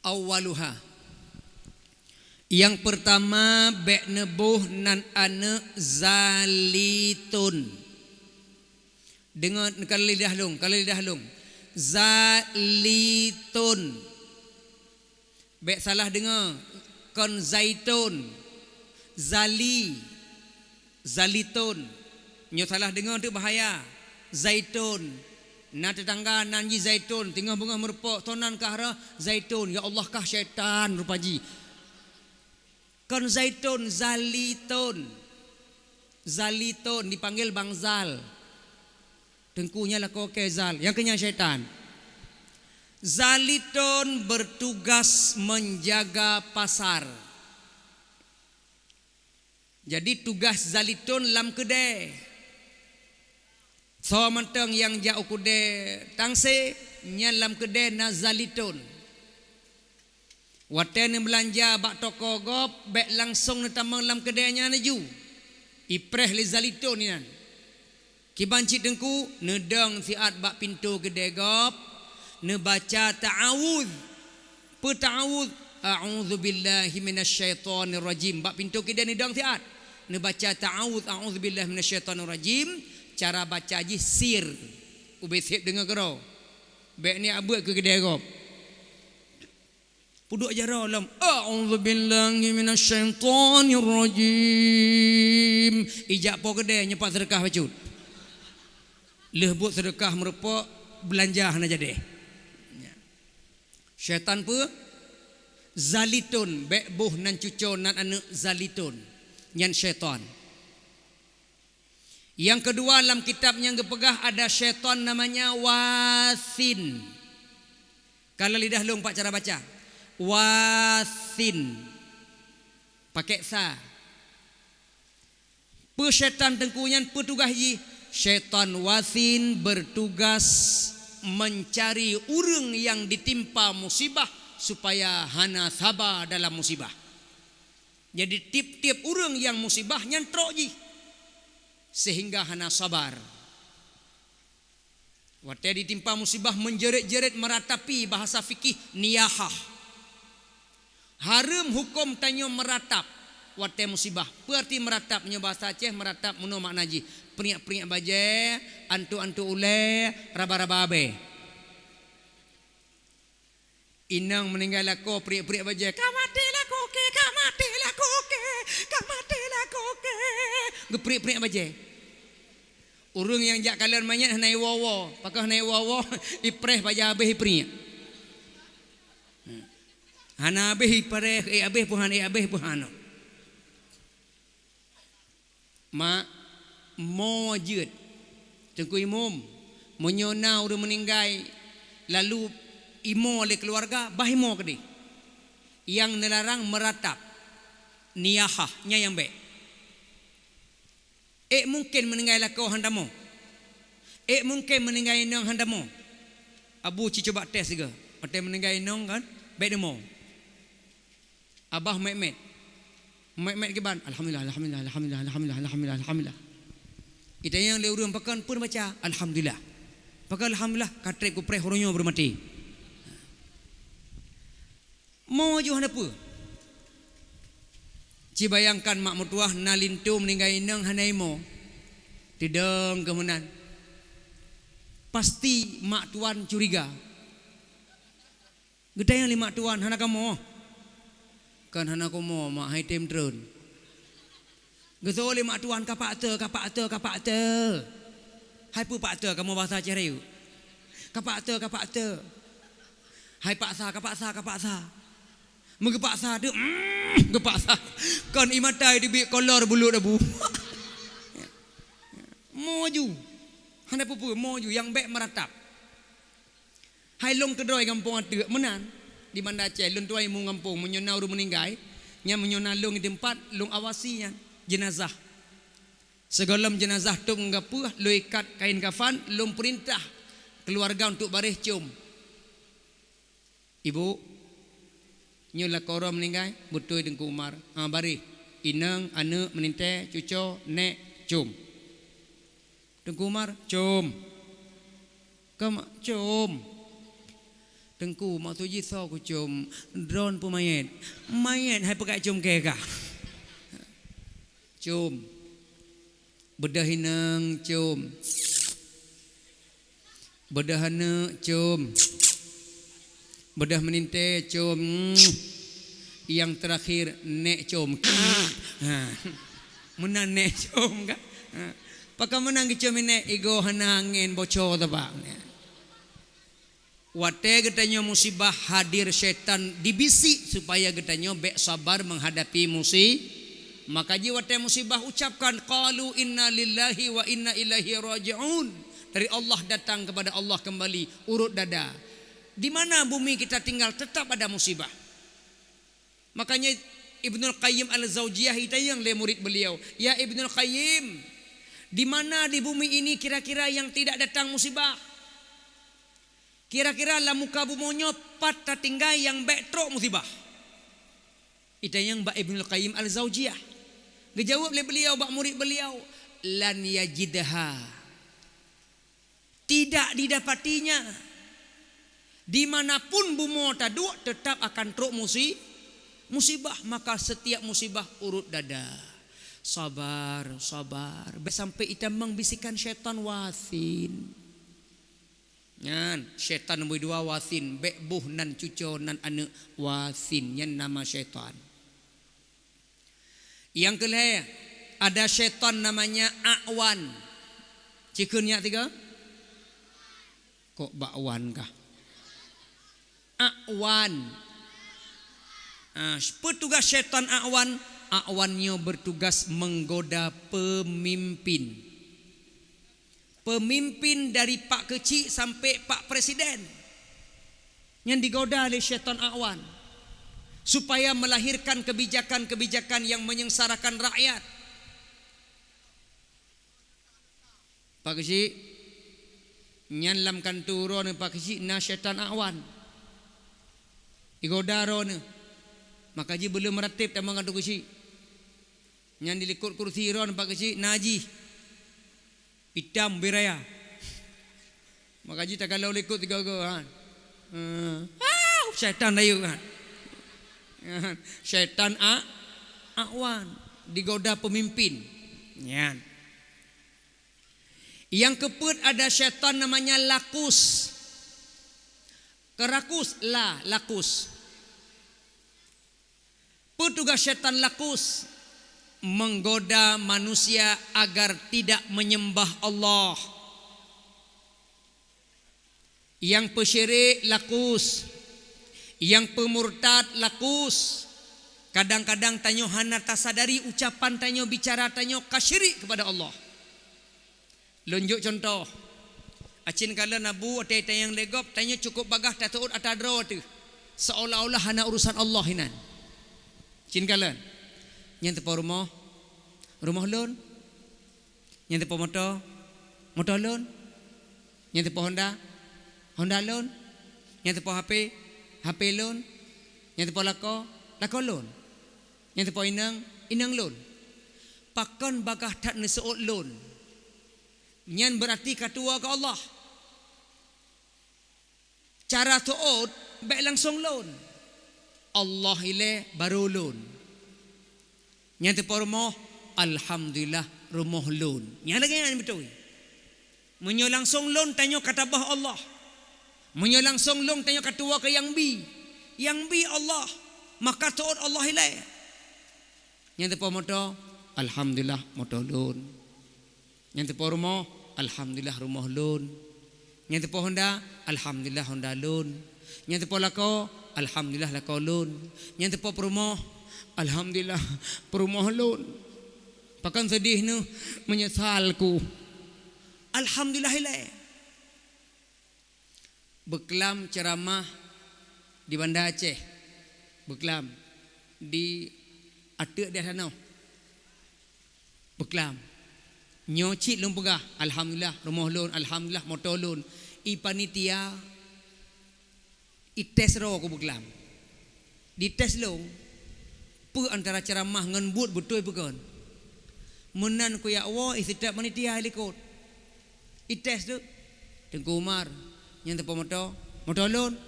Awaluha, yang pertama bek nebuh nan ane zalitun. Dengar kalau lidah long zalitun. Bek salah dengar kon zaitun zalitun. Nyo salah dengar tu bahaya. Zaitun. Na tetangga nanji zaitun tengah bunga merpok tonan kahra zaitun, ya Allah kah syaitan rupaji. Kon zaitun zalitun dipanggil Bang Zal. Tengkunya lah kau kezal yang kenyang syaitan. Zalitun bertugas menjaga pasar. Jadi tugas zalitun lam kedai. So mentang yang jauh kude tangse nyalam kedai na zalitun. Waten belanja bak toko gop bek langsung netamang lam kedainya naju. Ipreh li zalitun ni nan. Kibanci dengku nedang siat bak pintu kedai gop ne baca ta'awudz. Peta'awudz a'udzubillahi minasyaitonir rajim. Bak pintu kedai nedang siat ne baca ta'awudz a'udzubillahi minasyaitonir rajim. Cara baca je sir ubesip dengan kero bek ni abut ke kedai kau puduk jara lam a'udzubillahi minasyaitonir rajim. Ijak po kedai nyepak sedekah bacut lehbut sedekah merepok belanja na jadi syaitan pe zalitun bek buh nan cuco nan anak zalitun nyan syaitan. Yang kedua dalam kitab yang kepegah ada syaitan namanya wasin. Kalau lidah long pak cara baca wasin pakai sa. Syaitan tengkunyan petugas ji. Syaitan wasin bertugas mencari urang yang ditimpa musibah supaya hana sabar dalam musibah. Jadi tiap-tiap urang yang musibah nyantrok ji sehingga hana sabar. Waktu ditimpa musibah menjerit-jerit meratapi, bahasa fikih niyahah. Haram hukum tanyo meratap waktu musibah. Berarti meratap nyo bahasa Aceh meratap muno makna ji. Peringat-peringat baje, antu-antu ule, raba-raba abe. Inang meninggal aku peringat-peringat baje. Kamatilah koke, kamatilah koke, kamatilah koke. Geperingat-peringat baje. Urung yang jak kalian mayat hanai wawo, pakah hanai wawo ipreh baja abe peringat. Hana abe ipreh, abe pun hana abe pun hana. Mak mo jeut tengku imum menyona udah meninggal lalu imo oleh keluarga bahimo kedi yang nelarang meratap niyahah nya yang baik mungkin meninggal kau handamo mungkin meninggal nang handamo abu ci coba tes juga ate meninggal nang kan baik demo abah Mehmet keban alhamdulillah alhamdulillah alhamdulillah alhamdulillah alhamdulillah alhamdulillah. Kita yang leurang pakan pun baca alhamdulillah. Pakai alhamdulillah katrek ku preh horonyo bermati. Mau jo hanapu. Ci bayangkan mak mertua nalintu meninggal inang hanaimo. Tideng kemunan. Pasti mak tuan curiga. Gede yang lima tuan hana kamu. Kan hana komo mak hai tem trun. Geso le mak tuan kapak te. Hai pu pak te kamu bahasa Aceh reu. Kapak te. Hai pak sa kapak sa. Mengepak sa de gepak sa. Kan imatai dibi kolor bulu debu. Moju. Hana pu moju yang baik meratap. Hai long kedoi kampung ate menan. Di Banda Aceh lun tuai mu ngampung menyona uru meninggal nya menyona lung di tempat lung awasinya jenazah segolam jenazah tu nggapuh lu ikat kain kafan lung perintah keluarga untuk bareh cium ibu nyula koro meninggal betul dengku Umar bareh inang ane meninte cuco nek cium dengku Umar cium kama cium tengku mak tuji so ku cium drone pu mayat hai pakai cium keka cium bedah hinang cium bedah hana cium bedah meninte cium yang terakhir nek cium menan nek cium kan pakai menang cium nek ego hana angin bocor tabak wate getanya musibah hadir syaitan dibisi supaya getanya bek sabar menghadapi maka ji wate musibah ucapkan qalu inna lillahi wa inna ilaihi raji'un dari Allah datang kepada Allah kembali urut dada di mana bumi kita tinggal tetap ada musibah makanya Ibnul Qayyim Al-Zaujiyah itu yang le murid beliau ya Ibnul Qayyim di mana di bumi ini kira-kira yang tidak datang musibah. Kira-kira lah muka bumonyo patah tinggal yang betrok musibah. Itu yang Mbak Ibnul Qayyim Al-Zaujiyah. Dijawab oleh beliau, Mbak murid beliau. Lan yajidha. Tidak didapatinya. Dimanapun bumo tadu tetap akan truk musibah. Maka setiap musibah urut dada. Sabar. Sampai kita mengbisikan syaitan wasin. Yan syaitan nombor 2 wasin bekbuh nan cuco nan anak wasin yan nama syaitan. Yang kelima ada syaitan namanya A'wan. Cikunnya 3 kok bakwan kah? A'wan. Petugas syaitan A'wannya bertugas menggoda pemimpin. Pemimpin dari Pak Kecil sampai Pak Presiden yang digoda oleh syaitan A'wan supaya melahirkan kebijakan-kebijakan yang menyengsarakan rakyat. Pak kecil nyan lam kanturo ne pak kecil na syaitan awan igoda ro ne maka ji belum meratib tamang kantu kecil nyan dilikut kursi ro ne pak kecil naji hitam beraya maka ji tak kalau likut tiga kan syaitan ayu kan syaitan awan digoda pemimpin nyan. Yang keempat ada syaitan namanya lakus. Kerakus lakus. Petugas syaitan lakus menggoda manusia agar tidak menyembah Allah. Yang pesyirik lakus, yang pemurtad lakus. Kadang-kadang tanyo hana tasadari ucapan tanyo bicara tanyo kasyirik kepada Allah. Lunjuk contoh. Acin kala nabu ada yang legop tanya cukup bagah tataut atadro tu. Seolah-olah hana urusan Allah hinan. Cin kala. Yang tepo rumah lon. Yang tepo motor lon. Yang tepo Honda lon. Yang tepo HP lon. Yang tepo lako lon. Yang tepo inang lon. Pakon bagah tak neseut lon. Nyan berarti katua ke Allah. Cara tuot baik langsung lon. Allah ile baru lon. Nyan tu rumah alhamdulillah rumah lon. Nyan lagi yang betul. Menyo langsung lon tanyo kata bah Allah. Menyo langsung lon tanyo katua ke yang bi. Yang bi Allah. Maka tuot Allah ile. Nyan tu motor alhamdulillah motor lon. Yang tepo rumah alhamdulillah rumah lon. Yang tepo Honda alhamdulillah Honda lon. Yang tepo lako alhamdulillah lako lon. Yang tepo perumah alhamdulillah perumah lon. Pakan sedih nu menyesalku. Alhamdulillah ilai. Beklam ceramah di Banda Aceh. Beklam di atek dia sana. Beklam nyocit lon pegah alhamdulillah rumah lon alhamdulillah motor lon i panitia i tes ro ko beklam di tes lo pe antara ceramah ngan buat betul bukan menan ko ya Allah setiap panitia likut i tes tu Tengku Umar yang tepo motor lon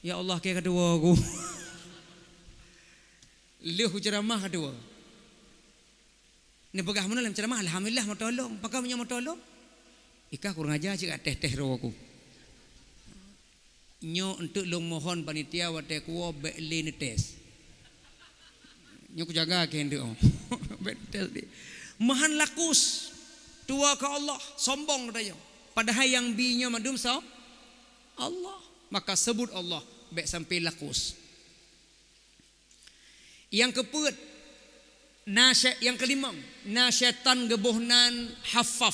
ya Allah ke kedua aku leh ceramah kedua. Ni pegah mana dalam ceramah alhamdulillah mau tolong. Pakai punya mau tolong. Ika kurang ajar cik teh ro aku. Nyo untuk long mohon panitia wate kuo beklin tes. Nyo ku jaga ke hendak oh. Betes di. Mahan lakus tua ke Allah sombong katanya. Padahal yang binya madum so Allah. Maka sebut Allah bek sampai lakus. Yang keempat yang kelima, nasyaitan gebuhnan hafaf.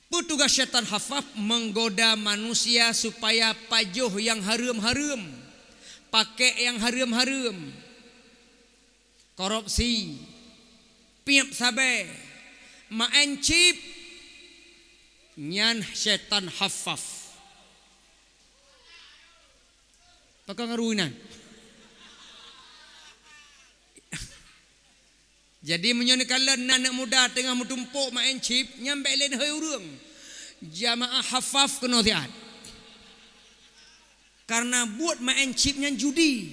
Petugas syaitan hafaf menggoda manusia supaya pajuh yang harum-harum, pakai yang harum-harum, korupsi, piap sabe, main chip, nyan syaitan hafaf. Pakai ngaruinan. Jadi menyonikalan anak muda tengah menumpuk main chip nyampe lain hai urang. Jamaah hafaf kena tiat. Karena buat main chip nyan judi.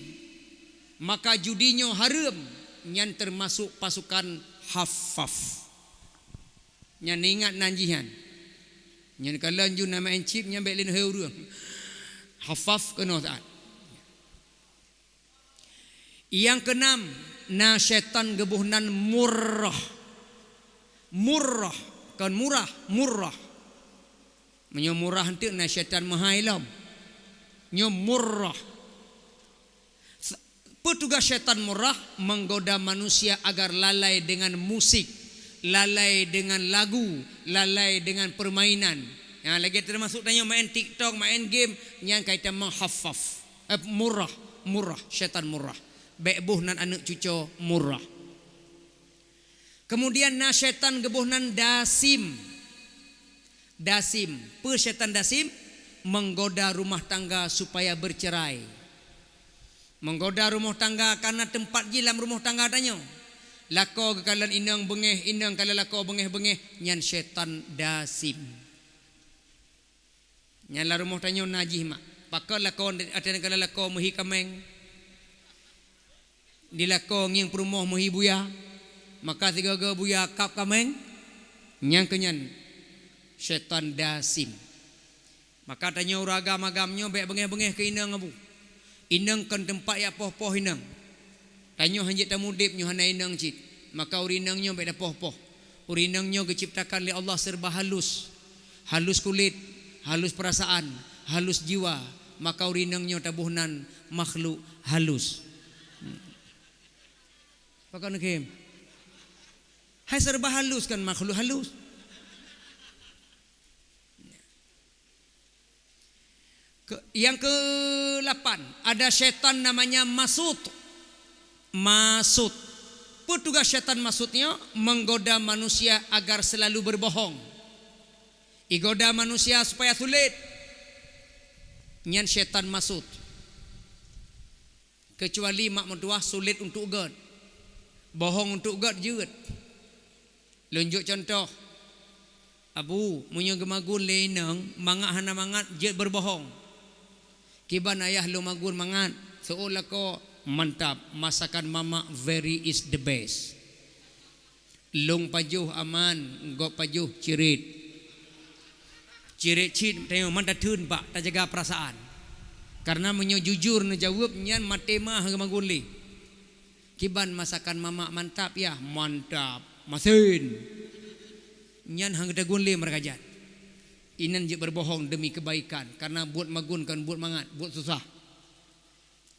Maka judinya haram nyan termasuk pasukan hafaf. Nyan ingat nanjihan. Nyan kalan jun main chip nyampe lain hai urang. Hafaf kena tiat. Yang keenam, na syaitan gebuhnan murrah kan murrah menyo murah henti na syaitan mahailam nyo murrah. Petugas syaitan murrah menggoda manusia agar lalai dengan musik, lalai dengan lagu, lalai dengan permainan. Yang lagi termasuk tanya main TikTok, main game yang kaitan menghafaf. Murrah syaitan murrah. Baik buh nan anak cucu murrah. Kemudian na syaitan gebuhnan dasim. Dasim, pe syaitan dasim menggoda rumah tangga supaya bercerai. Menggoda rumah tangga karena tempat jilam rumah tangga tanya. Lako kekalan inang bengeh, inang kala lako bengeh-bengeh, nyan syaitan dasim. Nyan la rumah tanya najih mak. Pakal lako atan kala lako muhi kameng. Di lako ngiang perumah muhi buya. Maka tiga buya kap kameng nyang kenyan syaitan dasim. Maka tanya uragam-agamnya baik bengeh-bengeh ke inang abu. Inang kan tempat ya poh-poh inang. Tanya hanjit tamu dip nyo hana inang cit. Maka urinangnya baik dah poh-poh. Urinangnya diciptakan oleh Allah serba halus. Halus kulit, halus perasaan, halus jiwa. Maka urinangnya tabuhnan makhluk halus. Pakau nakem. Hai serba halus kan makhluk halus. Yang ke-8 ada syaitan namanya masut. Masut. Petugas syaitan masutnya menggoda manusia agar selalu berbohong. Igoda manusia supaya sulit. Nyan syaitan masut. Kecuali mak mentua sulit untuk god. Bohong untuk god juga. Lunjuk contoh. Abu munyo gemagun leinang mangat hana mangat je berbohong. Kiban ayah lu magun mangat seolah ko mantap masakan mama very is the best. Lung pajuh aman gok pajuh cirit. Cirit cit tengok mantap tun pak tak jaga perasaan. Karena munyo jujur na jawab nyan matema gemagun le. Kiban masakan mama mantap ya mantap. Masin nyan hang dagun le merkajat. Inan je berbohong demi kebaikan karena buat magun kan buat mangat buat susah.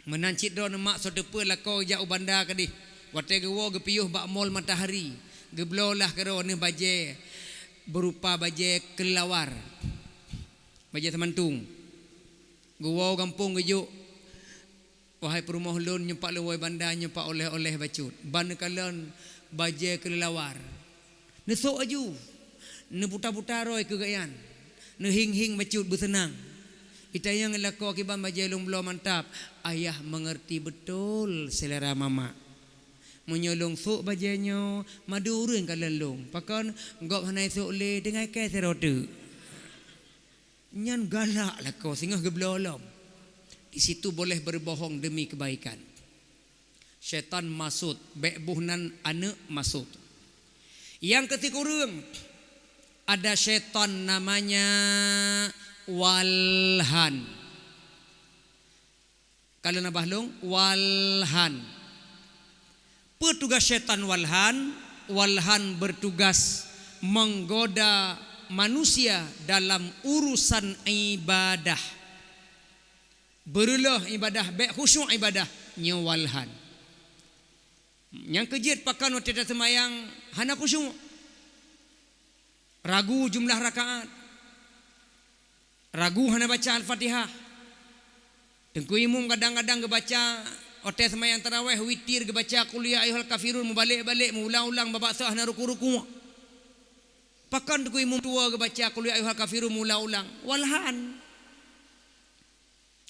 Menancit don mak so depe la ko jau banda kadih. Wate gewo gepiuh bak mall matahari. Geblolah karo ne baje berupa baje kelawar. Baje temantung. Gewo kampung gejuk. Wahai perumah lun nyempak lewai banda nyempak oleh-oleh bacut. Ban kalon baje kelelawar. Ne sok aju. Ne buta-buta roy kegayan. Ne hing-hing bacut bersenang. Itayang lako kiban baje lung belum mantap. Ayah mengerti betul selera mama. Menyolong sok bajenya madurun kalelung. Pakan gop hanai sok le dengan ke serote. Nyan galak lako singah geblolom. Di situ boleh berbohong demi kebaikan. Syaitan masud, bebuhnan anak masud. Yang ketiga orang ada syaitan namanya walhan. Kalau nabah long walhan. Petugas syaitan walhan, walhan bertugas menggoda manusia dalam urusan ibadah. Berulah ibadah, baik khusyuk ibadah nyawalhan. Yang kejit pakan waktu kita semayang hana khusyuk. Ragu jumlah rakaat. Ragu hana baca Al-Fatihah. Tengku imum kadang-kadang kebaca waktu semayang tarawih witir kebaca qul ya ayyuhal kafirun balik-balik mengulang-ulang babak sah hana ruku-ruku. Pakan tengku imum tua kebaca qul ya ayyuhal kafirun mengulang-ulang. Walhan.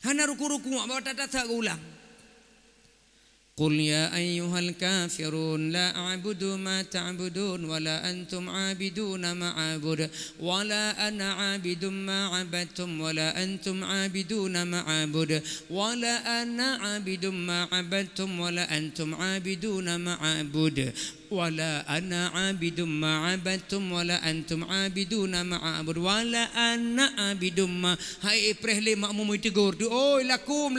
Hana ruku-ruku bawa tak ulang. Qul ya ayyuhal kafirun la a'budu ma ta'budun wa la antum 'abiduna ma a'bud wa la ana 'abidum ma 'abadtum wa la antum 'abiduna ma a'bud wa la ana 'abidum ma 'abadtum wa la antum 'abiduna ma a'bud wa la ana 'abidum ma 'abadtum wa la antum 'abiduna ma a'bud wa la ana 'abidum ma. Hai prehle makmum tegur tu oi lakum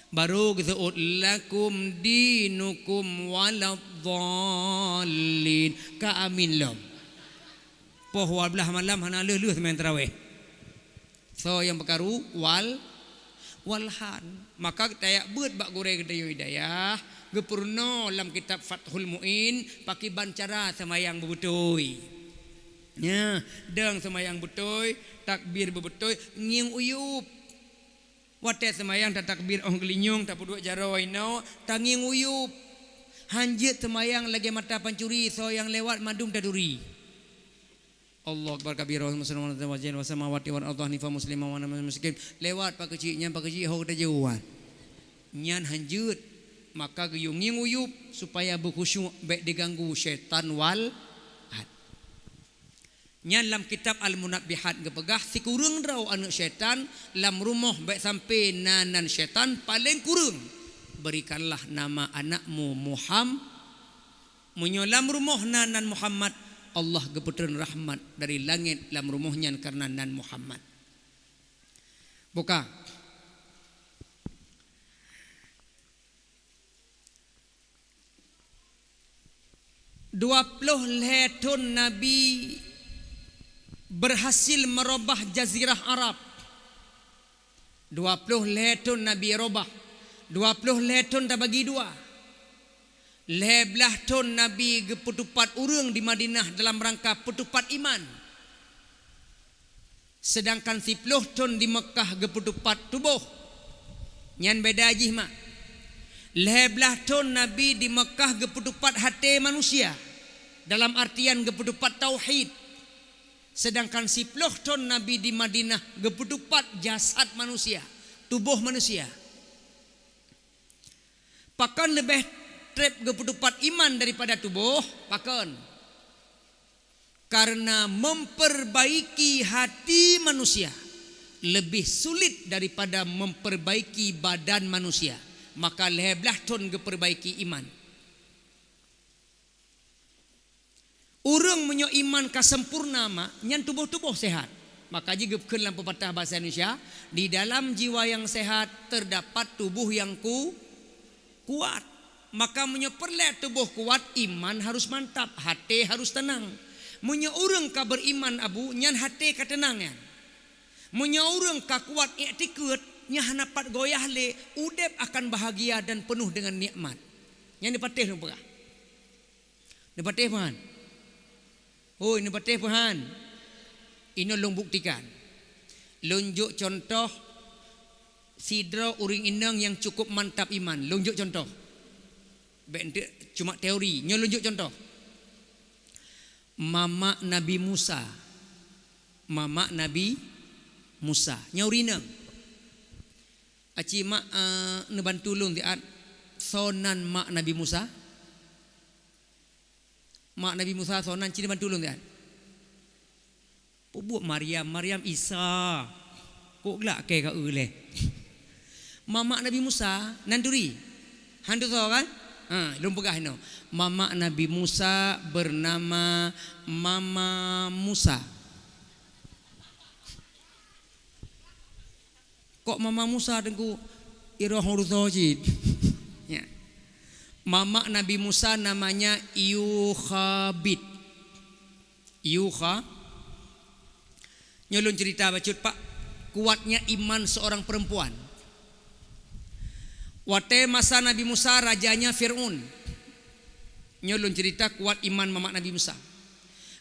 baru kita lakum dinukum waladhdallin ka amin lam poh wal belah malam hana leuh semain tarawih. So yang perkaru walhan maka tayak beut bak gore gede hidayah gepurno dalam kitab Fathul Muin pakai bancara semayang bebutoi nya deng semayang butoi takbir bebutoi nging uyup. Wate semayang tak takbir ong gelinyung tak puduk jaro wainau tanging uyup. Hanjit temayang lagi mata pancuri, so yang lewat madum taduri. Allah akbar kabira wa samawati wal ardi hanifa muslimah wa ana muslim. Lewat pak kecil hok dah jauhan. Nyan hanjut maka geyung nguyup supaya berkhusyuk baik diganggu syaitan wal had. Nyan lam kitab al-munabbihat gepegah si kurang rau anak syaitan lam rumah baik sampai nanan syaitan paling kurang. Berikanlah nama anakmu Muhammad. Menyolam rumah nanan Muhammad, Allah geputeun rahmat dari langit lam rumahnya karena nan Muhammad. Buka 20 tahun Nabi berhasil merubah jazirah Arab. 20 tahun Nabi robah. 20 tahun dah bagi dua. 11 tahun Nabi gepetupat urang di Madinah dalam rangka petupat iman. Sedangkan 10 tahun di Mekah gepetupat tubuh. Nyan beda ajih mak. 11 tahun Nabi di Mekah gepetupat hati manusia. Dalam artian gepetupat tauhid. Sedangkan 10 tahun Nabi di Madinah gepetupat jasad manusia, tubuh manusia. Pakan lebih trep gepetupat iman daripada tubuh, pakan. Karena memperbaiki hati manusia lebih sulit daripada memperbaiki badan manusia. Maka 11 tahun geperbaiki iman. Urang menyo iman kasempurna mak nyan tubuh-tubuh sehat. Maka jika dalam pepatah bahasa Indonesia, di dalam jiwa yang sehat terdapat tubuh yang kuat. Maka menyo perle tubuh kuat, iman harus mantap, hati harus tenang. Menyo urang ka beriman abu nyan hati ka tenang yan. Menyo urang ka kuat i'tikad nya hanapat goyah le, udep akan bahagia dan penuh dengan nikmat. Yang dipatih lupa. Dipatih pahan. Oh, ini patih pahan. Ini long buktikan. Lunjuk contoh sidra uring inang yang cukup mantap iman. Lunjuk contoh. Baik cuma teori, nya lunjuk contoh. Mama Nabi Musa. Mama Nabi Musa. Nyaurina. Aci mak nebantu lung tiat sonan mak Nabi Musa. Mak Nabi Musa sonan cina bantu lung tiat. Buat Maryam Isa. Kok gelak ke ka leh. Mama Nabi Musa nanduri. Handu tahu kan? Lung pegah no. Mama Nabi Musa bernama Mama Musa. Kok Mama Musa dengku iroh huruzojid. Ya. Mama Nabi Musa namanya Yukhabit. Nyolong cerita bacut pak. Kuatnya iman seorang perempuan. Wate masa Nabi Musa rajanya Fir'un. Nyolong cerita kuat iman mama Nabi Musa.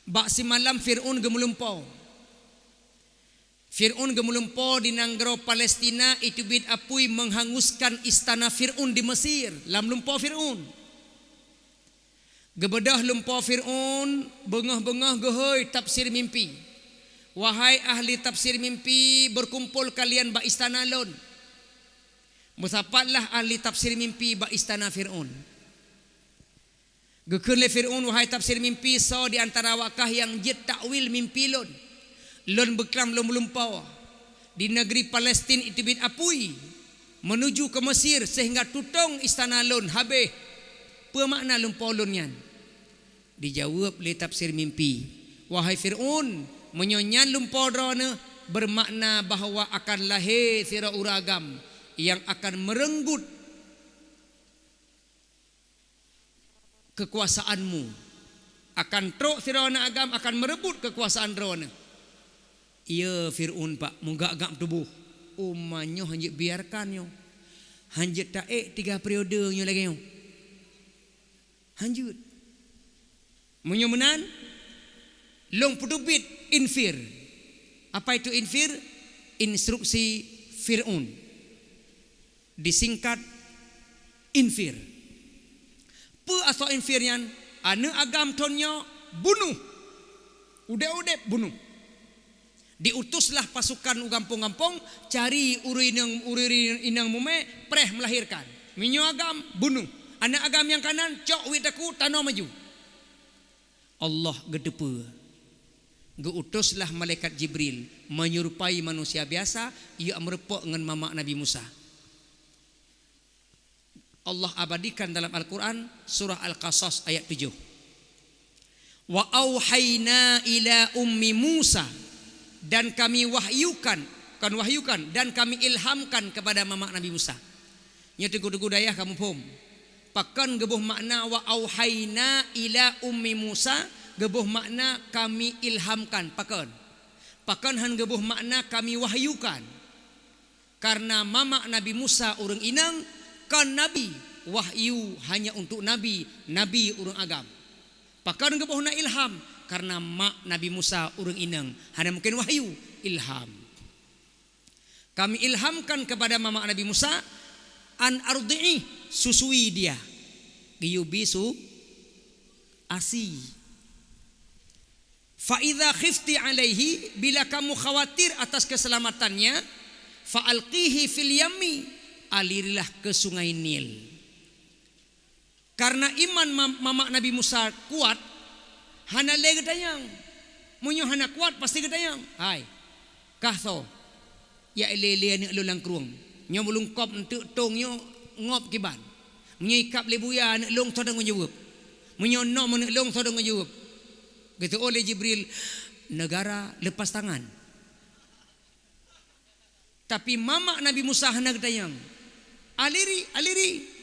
Bak si malam Fir'un gemelumpau. Fir'un gemelumpau di Nanggro Palestina itu bid apui menghanguskan istana Fir'un di Mesir. Lam lumpau Fir'un. Gebedah lumpau Fir'un, bengah-bengah gehoi tafsir mimpi. Wahai ahli tafsir mimpi, berkumpul kalian ba istana lon. Musapatlah ahli tafsir mimpi ba istana Fir'un. Gekeun Fir'un wahai tafsir mimpi, so di antara wakah yang jid takwil mimpi lon. Lon beklam lon melumpau di negeri Palestin itu bid apui menuju ke Mesir sehingga tutong istana lon habis. Apa makna lumpau lon yan? Dijawab oleh tafsir mimpi. Wahai Fir'un, menyonyan lumpau drone bermakna bahawa akan lahir sira uragam yang akan merenggut kekuasaanmu. Akan trok sira agam akan merebut kekuasaan drone. Iya Fir'un pak munggak-gak tubuh umanyo hanjit biarkan yo hanjit taek 3 periode nyo lagi yo hanjut munyo menan long putubit infir. Apa itu infir? Instruksi Fir'un disingkat infir. Pe atau inferian ane agam tonyo bunuh udah bunuh. Diutuslah pasukan ugampong-gampong cari uri inang mume preh melahirkan. Minyo agam bunuh. Anak agam yang kanan cok witaku tanah maju. Allah gedepe. Geutuslah malaikat Jibril menyerupai manusia biasa, ia merepok dengan mama Nabi Musa. Allah abadikan dalam Al-Quran surah Al-Qasas ayat 7. Wa auhayna ila ummi Musa, dan kami wahyukan dan kami ilhamkan kepada mama Nabi Musa. Nya teguh dayah kamu pom. Pakan gebuh makna wa auhayna ila ummi Musa, gebuh makna kami ilhamkan. Pakan han gebuh makna kami wahyukan. Karena mama Nabi Musa urang inang, kan nabi wahyu hanya untuk nabi urang agam. Pakan gebuhna ilham karena mak Nabi Musa urang inang hanya mungkin wahyu ilham. Kami ilhamkan kepada mama Nabi Musa an ardi'i, susui dia. Giyubisu asi. Fa idza khifti alaihi, bila kamu khawatir atas keselamatannya, fa alqihi fil yammi, alirilah ke sungai Nil. Karena iman mama Nabi Musa kuat, hana le getayang. Munyo hana kuat pasti getayang. Hai. Kahso. Ya ele ni lulang kruang. Nyo mulungkop entuk tong nyo ngop kiban. Munyo ikap lebuya nak long todang ngejawab. Munyo no nak long todang ngejawab. Gitu oleh Jibril, negara lepas tangan. Tapi mama Nabi Musa hana getayang. Aliri.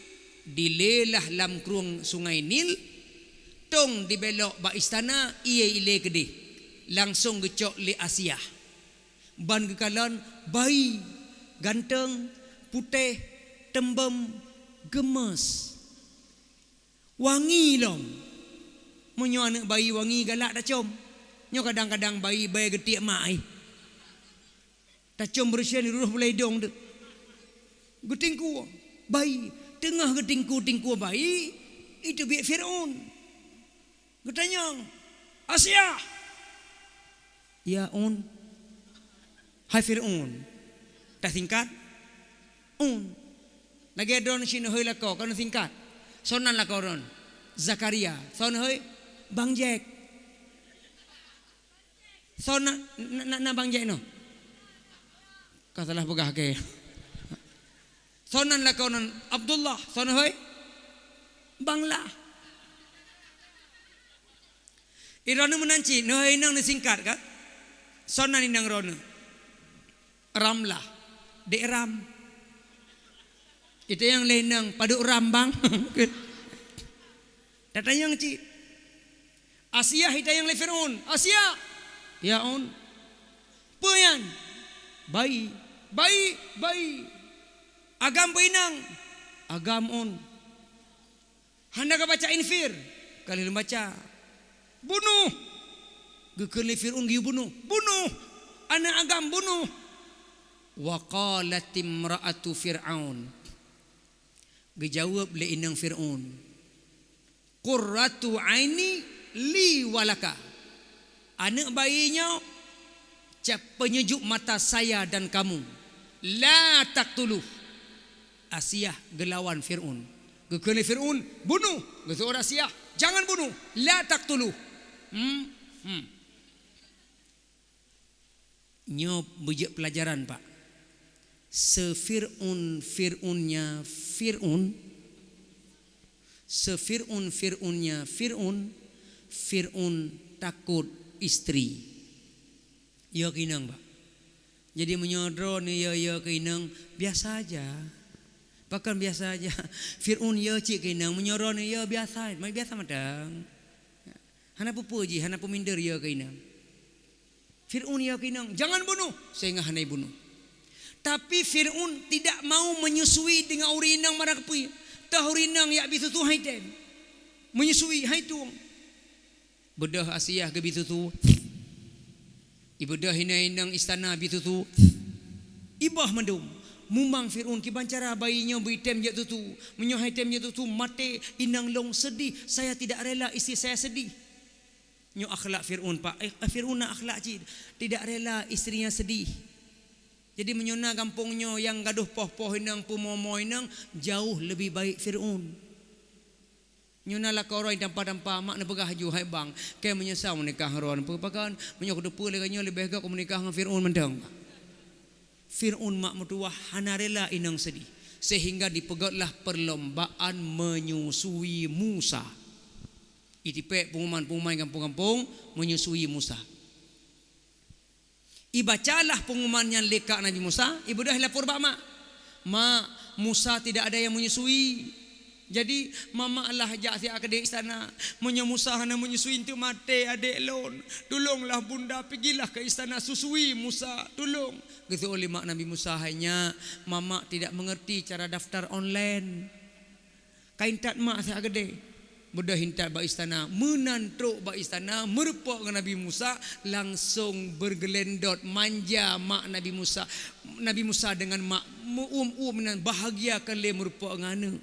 Dilelah lam kruang sungai Nil, tong dibelok ba istana ia ile gede, langsung gecok le Asia. Ban gekalan bayi ganteng putih tembem gemes wangi lom. Munyo anak bayi wangi galak dah com. Nyo kadang-kadang bayi getik mak ai. Dah com bersian ruh mulai dong de. Getingku bayi tengah getingku bayi itu biak Firaun. Getanya Asia. Ya un. Hai Firaun. Dah singkat. Lagi don sini hoi lako kan singkat. Sonan lako ron. Zakaria. Son hoi Bang Jack. Son na Bang Jack no. Katalah pegah ke. Sonan lako non Abdullah. Son hoi Bangla. Ironu menanci no inang singkat kan. Sonan inang rono. Ramlah. Dek Ram. Itu yang lenang paduk rambang. Datang yang ci. Asia hita yang le Firaun. Asia. Ya on. Puyan. Bayi. Agam pinang. Agam on. Hendak baca infir. Kali baca. Bunuh. Gekele Firaun giu bunuh. Bunuh. Anak agam bunuh. Wa qalat imra'atu Fir'aun. Gejawab le inang Fir'aun. Qurratu aini li walaka. Anak bayinya penyejuk mata saya dan kamu. La taqtuluh. Asia gelawan Fir'aun. Gekele Fir'aun bunuh. Geseorang Asia jangan bunuh. La taqtuluh. Nyo bejek pelajaran pak. Sefir'unnya Fir'aun, Fir'aun takut istri. Ya kinang pak. Jadi menyodro ni ya kinang biasa aja. Bahkan biasa aja. Fir'aun ya cik kinang menyodro ni ya biasa. Biasa madang. Hana pupuji, hana puminder ya kinang. Fir'aun ya kinang jangan bunuh. Sehingga hana bunuh. Tapi Fir'aun tidak mau menyusui dengan urinang marakpui. Tah urinang ya bisutu haiten. Menyusui haitung. Bedah Asia ke bisutu. Ibedah hinang istana bisutu. Ibah mendum. mumang Fir'un ki bancara bayinya beritem je tu menyohai tem je tu mate inang long sedih, saya tidak rela isteri saya sedih. Nyo akhlak Fir'un pak, Fir'un nak akhlak cik, tidak rela isterinya sedih. Jadi menyona kampungnya yang gaduh poh-poh inang pumomo inang jauh lebih baik Fir'un. Nyona lah koroi dampa-dampa mak na pegah ju hai bang, ke menyesal menikah ron pakan, menyok depu leganyo lebih gak menikah dengan Fir'un mendang. Fir'un mak mutuah hanarela inang sedih, sehingga dipegatlah perlombaan menyusui Musa. Itipek pengumuman kampung-kampung menyusui Musa. Ibacalah pengumuman yang leka Nabi Musa, ibu dah lapor mak Musa tidak ada yang menyusui. Jadi mama Allah ajak si adik istana, Munya Musa hana menyusui tu mati adik lon. Tolonglah bunda, pergilah ke istana susui Musa, tolong. Gitu oleh mak Nabi Musa, hanya mama tidak mengerti cara daftar online. Kain tat mak si adik. Budak hintat ba istana, menantruk ba istana, merepok dengan Nabi Musa, langsung bergelendot manja mak Nabi Musa. Nabi Musa dengan mak dengan bahagia kali merepok dengan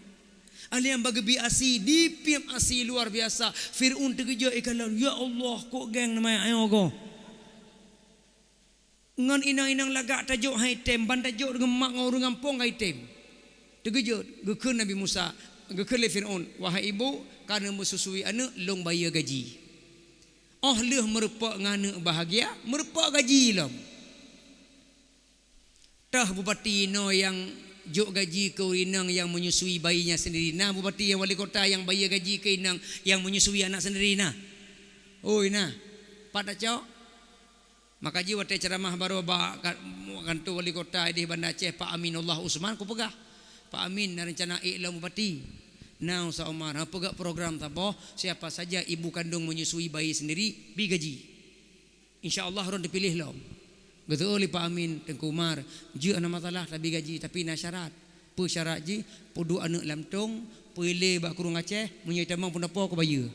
ali yang bagi asi dipim asi luar biasa. Fir'un terkejut ikalan, ya Allah kok geng nama ayo go. Ngan inang-inang lagak tajuk haitem, ban tajuk dengan mak ngau ngampung haitem. Terkejut, gekeun Nabi Musa, gekeun Fir'un, wahai ibu, karena mesusui anak long bayar gaji. Oh leh merupak ngana bahagia, merupak gaji long. Tah bupati no yang jok gaji ke inang yang menyusui bayinya sendiri. Nah bupati yang wali kota yang bayar gaji ke inang yang menyusui anak sendiri nah. Oh nah, pada cok. Maka ji wate ceramah baru kantor wali kota di Banda Aceh Pak Aminullah Usman ku pegah. Pak Amin rencana iklan bupati. Nah Ustaz Omar, apa gak program taboh siapa saja ibu kandung menyusui bayi sendiri bi gaji. Insya-Allah ron dipilih lo. Betul oleh Pak Amin Tengku Umar, je ana masalah tapi gaji tapi na syarat. Pe syarat ji, pudu anak lamtong, pele bak kurung Aceh, menyai tamang pun apa ko bayar.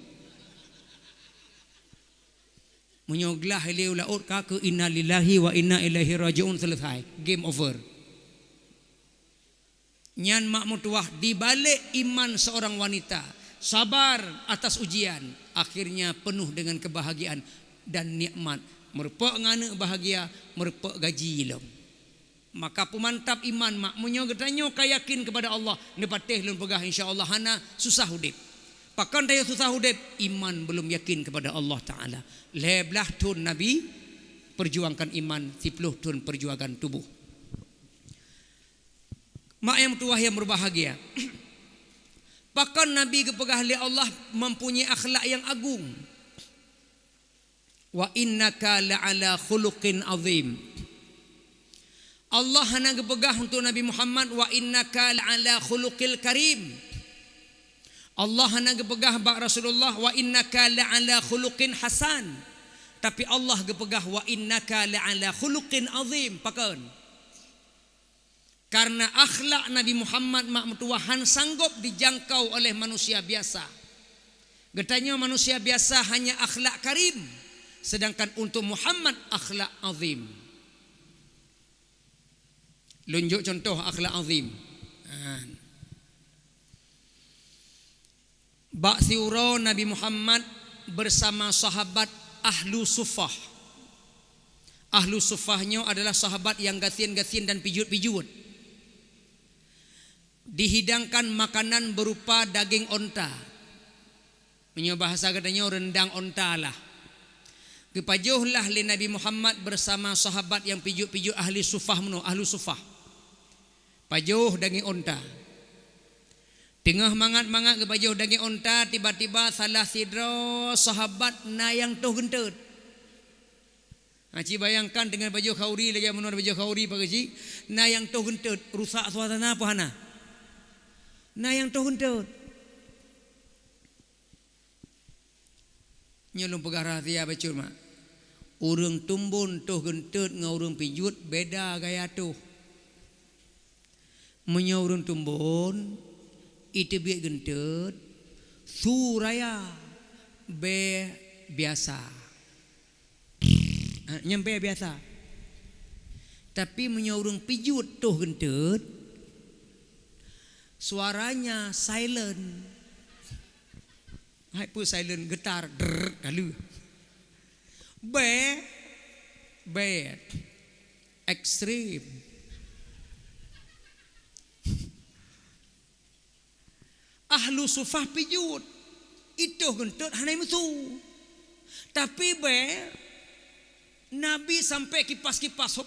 Menyoglah hele laut ka ke innalillahi wa inna ilaihi rajiun, selesai. Game over. Nyan mak mutuah dibalik iman seorang wanita, sabar atas ujian, akhirnya penuh dengan kebahagiaan dan nikmat. Merepok ngana bahagia, merepok gaji long. Maka pemantap iman mak menyogetanyo kayakin kepada Allah, nepateh lun pegah insyaallah hana susah hudip. Pakan daya susah hudip, iman belum yakin kepada Allah Taala. Leblah tun Nabi perjuangkan iman, 10 tun perjuangan tubuh. Mak yang tua yang berbahagia. Bahkan Nabi kepegah oleh Allah mempunyai akhlak yang agung. Wa innaka la'ala khuluqin azim. Allah hana kepegah untuk Nabi Muhammad, wa innaka la'ala khuluqil karim. Allah hana kepegah bak Rasulullah, wa innaka la'ala khuluqin hasan. Tapi Allah kepegah wa innaka la'ala khuluqin azim. Pakan. Karena akhlak Nabi Muhammad mak metuahan sanggup dijangkau oleh manusia biasa. Getanya manusia biasa hanya akhlak karim, sedangkan untuk Muhammad akhlak azim. Lunjuk contoh akhlak azim. Bak siuro Nabi Muhammad bersama sahabat ahlu sufah. Ahlu sufahnya adalah sahabat yang gasin-gasin dan pijut-pijut. Dihidangkan makanan berupa daging onta. Punya bahasa katanya rendang onta lah. Kepajuhlah li Nabi Muhammad bersama sahabat yang pijut-pijut ahli sufah meno, ahlu sufah. Pajuh daging onta. Tengah mangat-mangat kepajuh daging onta, tiba-tiba salah sidro sahabat na yang tuh gentut. Haji bayangkan dengan baju khauri lagi menurut baju khauri pak haji, na yang tuh gentut rusak suasana apa hana? Na yang tuh gentut. Nyolong pegah rahasia bacul mak. Urang tumbun tuh gentut ngau urang pijut beda gaya tuh. Menyo urang tumbun itu biak gentut, suraya be biasa. Nyampe biasa. Tapi menyorong pijut tuh gentut, suaranya silent. Hai pun silent getar kalu. Bad ekstrim. Ahlu sufah pijut itu gentut hanai mutu. Tapi Nabi sampai kipas-kipas.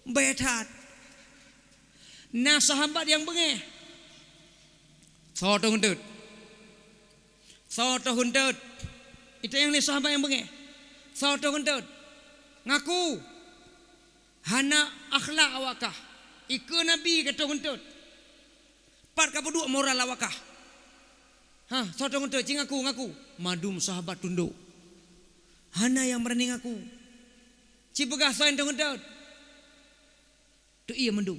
Betat. Nah sahabat yang bengeh. Soto gentut. Itu yang ni sahabat yang bengeh. Soto gentut. Ngaku. Hana akhlak awakah. Ika Nabi kata gentut. Part kapedua moral awakah. Soto gentut cing ngaku. Madum sahabat tunduk. Hana yang berani ngaku. Cipegah soin gentut. Tu ia mendung.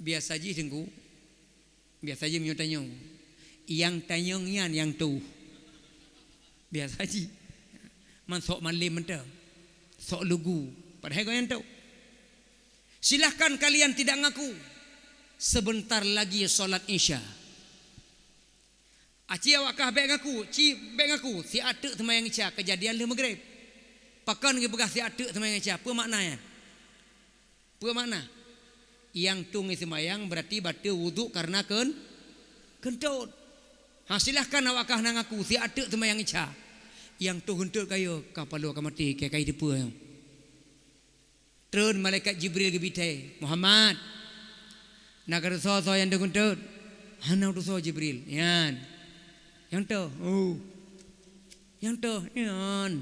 Biasa je tengku. Biasa je menyotanyong. Yang tanyongnya yang tu. Biasa je. Man sok malim mentah. Sok lugu. Padahal kau yang tahu. Silahkan kalian tidak ngaku. Sebentar lagi solat Isya. Aci awakah baik ngaku. Baik ngaku. Si atuk temayang Isya. Kejadian le maghrib. Pakan ke begah si atuk temayang Isya. Apa maknanya? Apa makna? Yang tung semayang berarti batu wuduk karena kentut. Silahkan awakah nang aku si atuk semayang Isya. Yang tu kentut kayo kapalo kamati kai depa. Turun malaikat Jibril ke bitai. Muhammad. Nak so yang tu kentut. Hana tu so Jibril. Yan. Yang tu. Oh. Yang tu. Yan.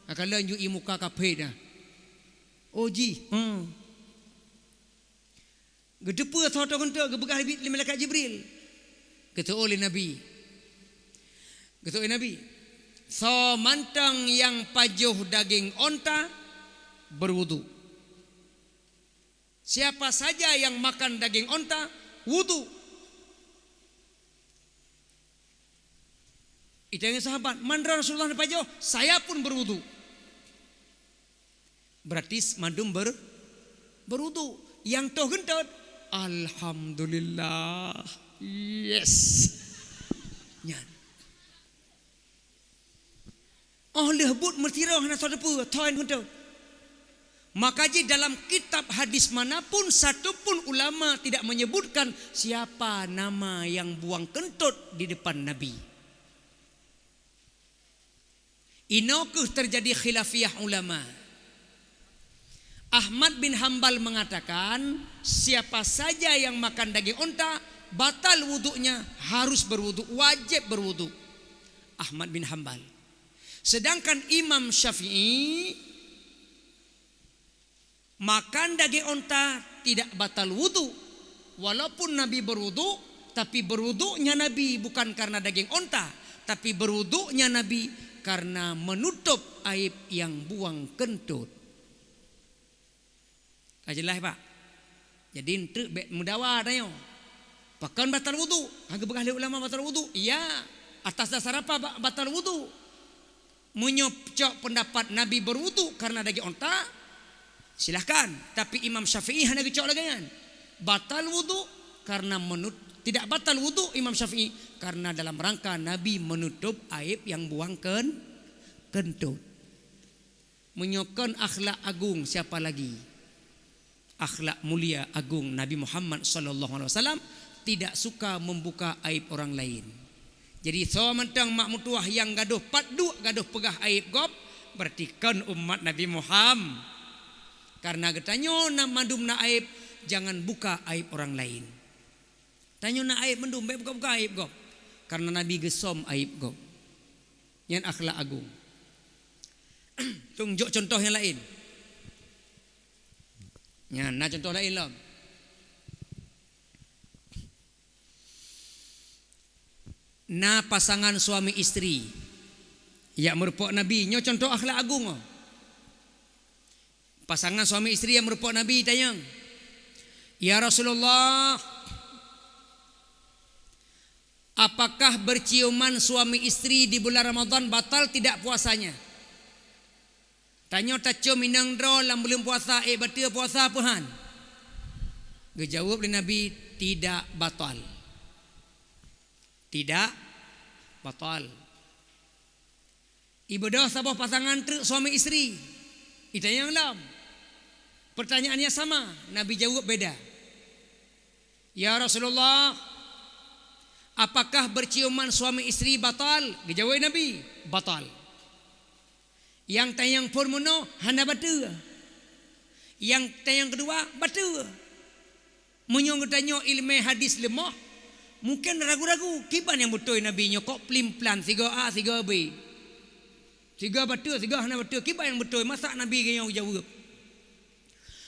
Akalan ju muka kapet dah. Oh ji. Gedepa soto kentut ke begah li malaikat Jibril. Kata oleh Nabi. So mantang yang pajuh daging onta berwudu. Siapa saja yang makan daging onta wudu. Itu yang sahabat. Mandra Rasulullah pajuh, saya pun berwudu. Berarti mandum berwudu. Yang toh gentut, alhamdulillah. Yes. Nyan. Oh lehbut mertirah na sodepu toin gentut. Maka dalam kitab hadis manapun satu pun ulama tidak menyebutkan siapa nama yang buang kentut di depan Nabi. Inokuh terjadi khilafiyah ulama. Ahmad bin Hambal mengatakan siapa saja yang makan daging unta batal wuduknya, harus berwuduk, wajib berwuduk. Ahmad bin Hambal. Sedangkan Imam Syafi'i makan daging unta tidak batal wudu. Walaupun Nabi berwudu, tapi berwuduknya Nabi bukan karena daging unta, tapi berwuduknya Nabi karena menutup aib yang buang kentut. Jelas Pak. Jadi untuk mudawa dayo. Pakan batal wudu. Harga bekah ulama batal wudu. Iya. Atas dasar apa batal wudu? Menyocok pendapat Nabi berwudu karena daging unta. Silahkan. Tapi Imam Syafi'i hanya kecok lagi kan. Batal wudu karena tidak batal wudu Imam Syafi'i karena dalam rangka Nabi menutup aib yang buang kentut. Menyokon akhlak agung siapa lagi? Akhlak mulia agung Nabi Muhammad SAW tidak suka membuka aib orang lain. Jadi so mentang mak mutuah yang gaduh padu gaduh pegah aib gop berarti kan umat Nabi Muhammad. Karena getanyo na mandum na aib jangan buka aib orang lain. Tanyo na aib mendum buka aib gop. Karena Nabi gesom aib gop. Yang akhlak agung. Tunjuk contoh yang lain. Ya, nah contoh lain lah. Nah pasangan suami istri yang merupakan Nabi, nyo contoh akhlak agung. Pasangan suami istri yang merupakan Nabi tanya, ya Rasulullah, apakah berciuman suami istri di bulan Ramadan batal tidak puasanya? Tanya taco minang dro lam belum puasa batal puasa puhan. Gejawab oleh Nabi tidak batal. Tidak batal. Ibadah sabah pasangan suami isteri. Itu yang lam. Pertanyaannya sama, Nabi jawab beda. Ya Rasulullah, apakah berciuman suami isteri batal? Dijawab Nabi, batal. Yang tayang pun mono hana batu. Yang tayang kedua batu. Menyong tanya ilmu hadis lemah, mungkin ragu-ragu. Kiban yang betul Nabi nyokok plim-plan 3A 3B. 3 batu 3 hana batu. Kiban yang betul masa Nabi yang jawab.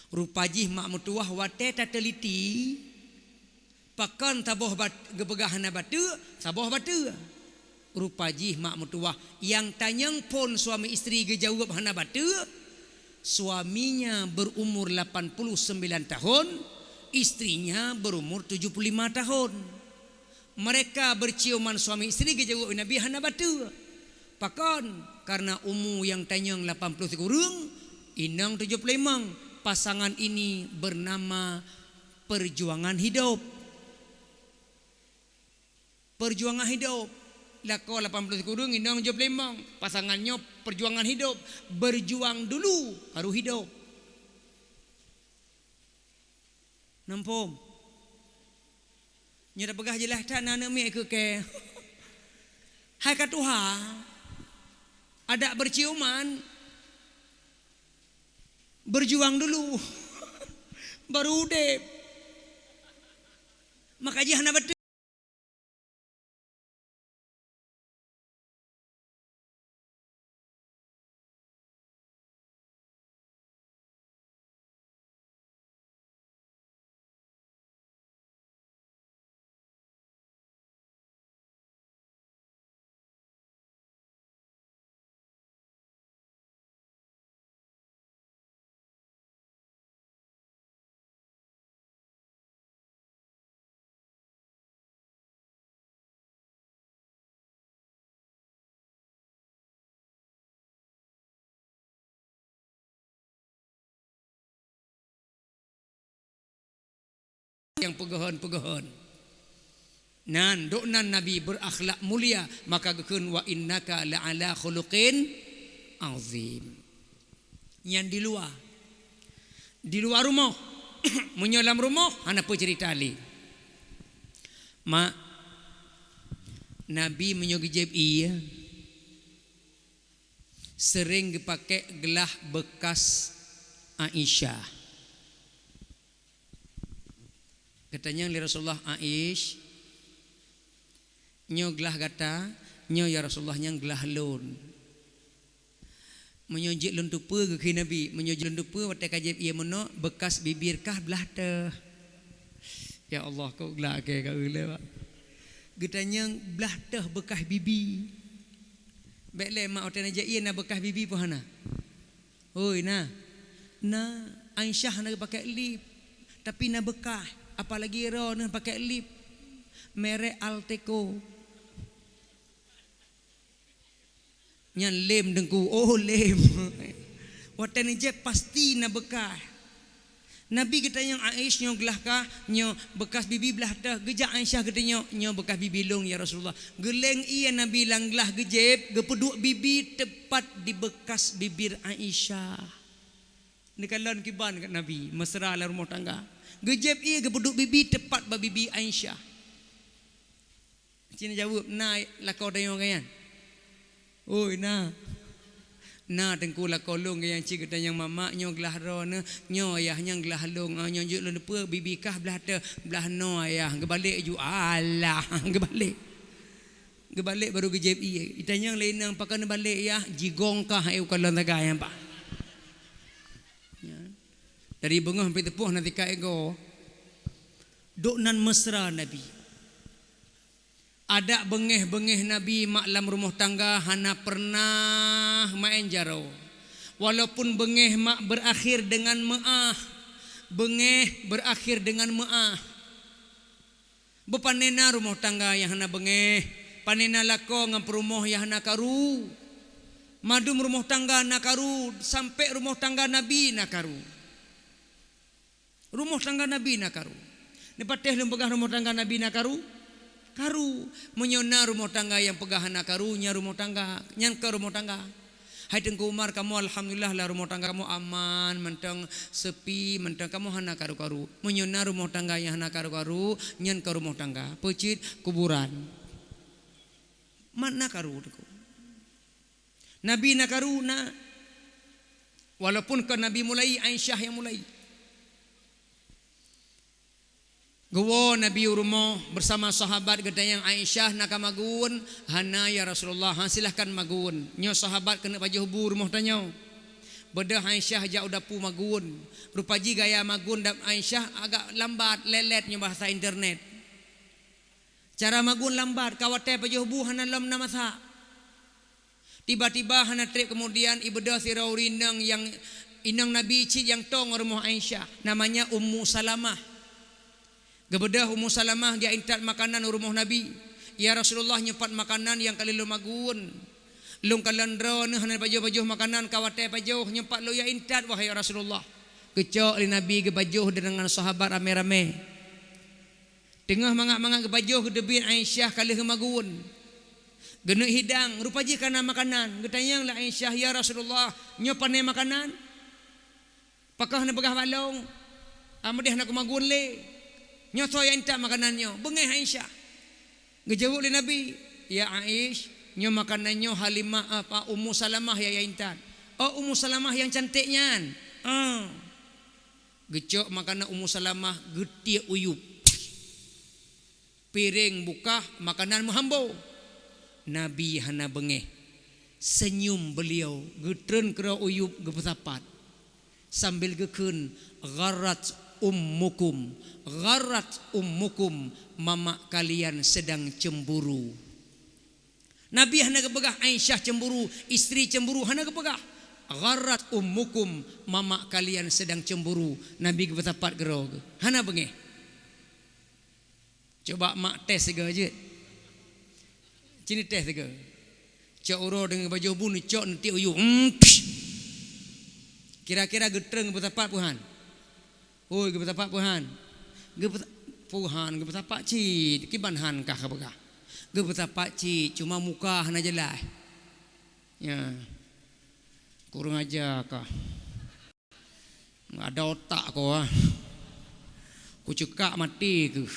Rupajih mak mutuah wate tateliti. Pakan taboh gepegah hana batu, saboh batu. Rupajih mak mutuah yang tanyang pun suami isteri gejawab hana batu. Suaminya berumur 89 tahun, istrinya berumur 75 tahun. Mereka berciuman suami isteri gejawab Nabi hana batu. Pakan karena umur yang tanyang 80 kurang, inang 75. Pasangan ini bernama perjuangan hidup. Perjuangan hidup. Lako 80 kurung indang 75. Pasangannya perjuangan hidup. Berjuang dulu baru hidup. Nampum. Nya pegah jelas tak nana mi ke. Hai katuha. Ada berciuman. Berjuang dulu baru udep. Maka jihana betul. Yang pegohon-pegohon. Nan doknan Nabi berakhlak mulia, maka gekeun wa innaka la'ala khuluqin azim. Yang di luar rumah menyolam rumah hana apa cerita ali. Mak Nabi menyogejeb iya sering dipakai gelah bekas Aisyah. Katanya li Rasulullah Aish nyo gelah gata nyo ya Rasulullah nyang gelah lun menyojik lun tupa ke Nabi menyojik lun tupa wate kajib ia mono bekas bibir kah belah teh ya Allah kau gelah ke kau le pak getanya belah teh bekas bibi baik le mak oten aja ia na bekas bibi pun hana oi na Aisyah na pakai lip tapi na bekas apalagi ron pakai lip merek Alteco nyan lem dengku lem watan je pasti na bekas Nabi kata yang Aisyah nyo gelah kah nyo bekas bibi belah dah gejak Aisyah kata nyo bekas bibi long ya Rasulullah geleng iya Nabi lang gelah gejeb gepeduk bibi tepat di bekas bibir Aisyah ni kalon kiban kat Nabi mesra la rumah tangga gejeb iya gepeduk bibi tepat ba bibi Aisyah. Cina jawab, "Na lakau dayong kayan." Oi na. Na tengku lakau long kayan cik kata yang mama nyo gelah ro ne, nyo ayah nyang gelah long, nyo juk lu depa bibi kah belah te, belah no ayah, gebalik ju alah, gebalik. Gebalik baru gejeb iya. Itanya lain nang pakai balik ya, jigong kah eu kalon tagayan pak. Dari bengah sampai tepuh nanti ka ego doknan mesra Nabi. Ada bengeh-bengeh Nabi maklam rumah tangga hana pernah main jaro. Walaupun bengeh mak berakhir dengan maah. Bengeh berakhir dengan maah. Bepanena rumah tangga yang hana bengeh, panena lako ngam perumoh yang hana karu. Madum rumah tangga nakaru sampai rumah tangga Nabi nakaru. Rumah tangga Nabi nakaru. Ni pateh lem pegah rumah tangga Nabi nakaru. Karu menyona rumah tangga yang pegahan nakarunya rumah tangga, nyan ke rumah tangga. Hai Tengku Umar, kamu alhamdulillah lah rumah tangga kamu aman, mentang sepi, mentang kamu hana karu-karu. Menyona rumah tangga yang hana karu-karu, nyan ke rumah tangga, pecit kuburan. Mana karu deku. Nabi nakaru na. Walaupun ke Nabi mulai, Aisyah yang mulai. Gawa Nabi rumah bersama sahabat gedayang Aisyah nak magun hana ya Rasulullah silahkan magun nyo sahabat kena baju hubu rumah tanyo bedah Aisyah ja udah pu magun rupaji gaya magun dan Aisyah agak lambat lelet nyo bahasa internet cara magun lambat kawate baju hubu hana lam namasa tiba-tiba hana trip kemudian ibadah siraurinang yang inang Nabi cik yang tong rumah Aisyah namanya Ummu Salamah. Gebedah Ummu Salamah dia intat makanan rumah Nabi. Ya Rasulullah nyepat makanan yang kali lu magun. Lung kalandra ne hana baju-baju makanan kawate baju nyepat lu ya intat wahai Rasulullah. Kecok li Nabi ge baju dengan sahabat rame-rame. Tengah mangak-mangak ge baju ge debin Aisyah kali magun. Genek hidang rupaji kana makanan. Getanyang la Aisyah ya Rasulullah nyopane makanan. Pakah ne begah balong. Amadih nak magun le. Nyoto yang tak makanannya bengeh Aisyah ngejawab li Nabi ya Aish nyo makanannya Halimah apa Ummu Salamah ya intan oh Ummu Salamah yang cantiknya gecok makanan Ummu Salamah geti uyup piring buka makanan muhambo Nabi hana bengeh senyum beliau getren kera uyup gepesapat sambil gekun gharat ummukum mama kalian sedang cemburu. Nabi hana kepegah Aisyah cemburu, istri cemburu hana kepegah. Gharat ummukum mama kalian sedang cemburu. Nabi kepetapat gerog. Hana bengeh. Coba mak tes sega je. Cini tes sega. Cok uro dengan baju bun cok nanti uyu. Kira-kira getreng kepetapat puhan. Oi ge betapa puhan. Ge puhan ge betapa cit kiban han kah kabagah. Ge betapa cit cuma muka hana jelas. Ya. Kurang aja kah. Enggak ada otak kau ah. Ku cekak mati ke.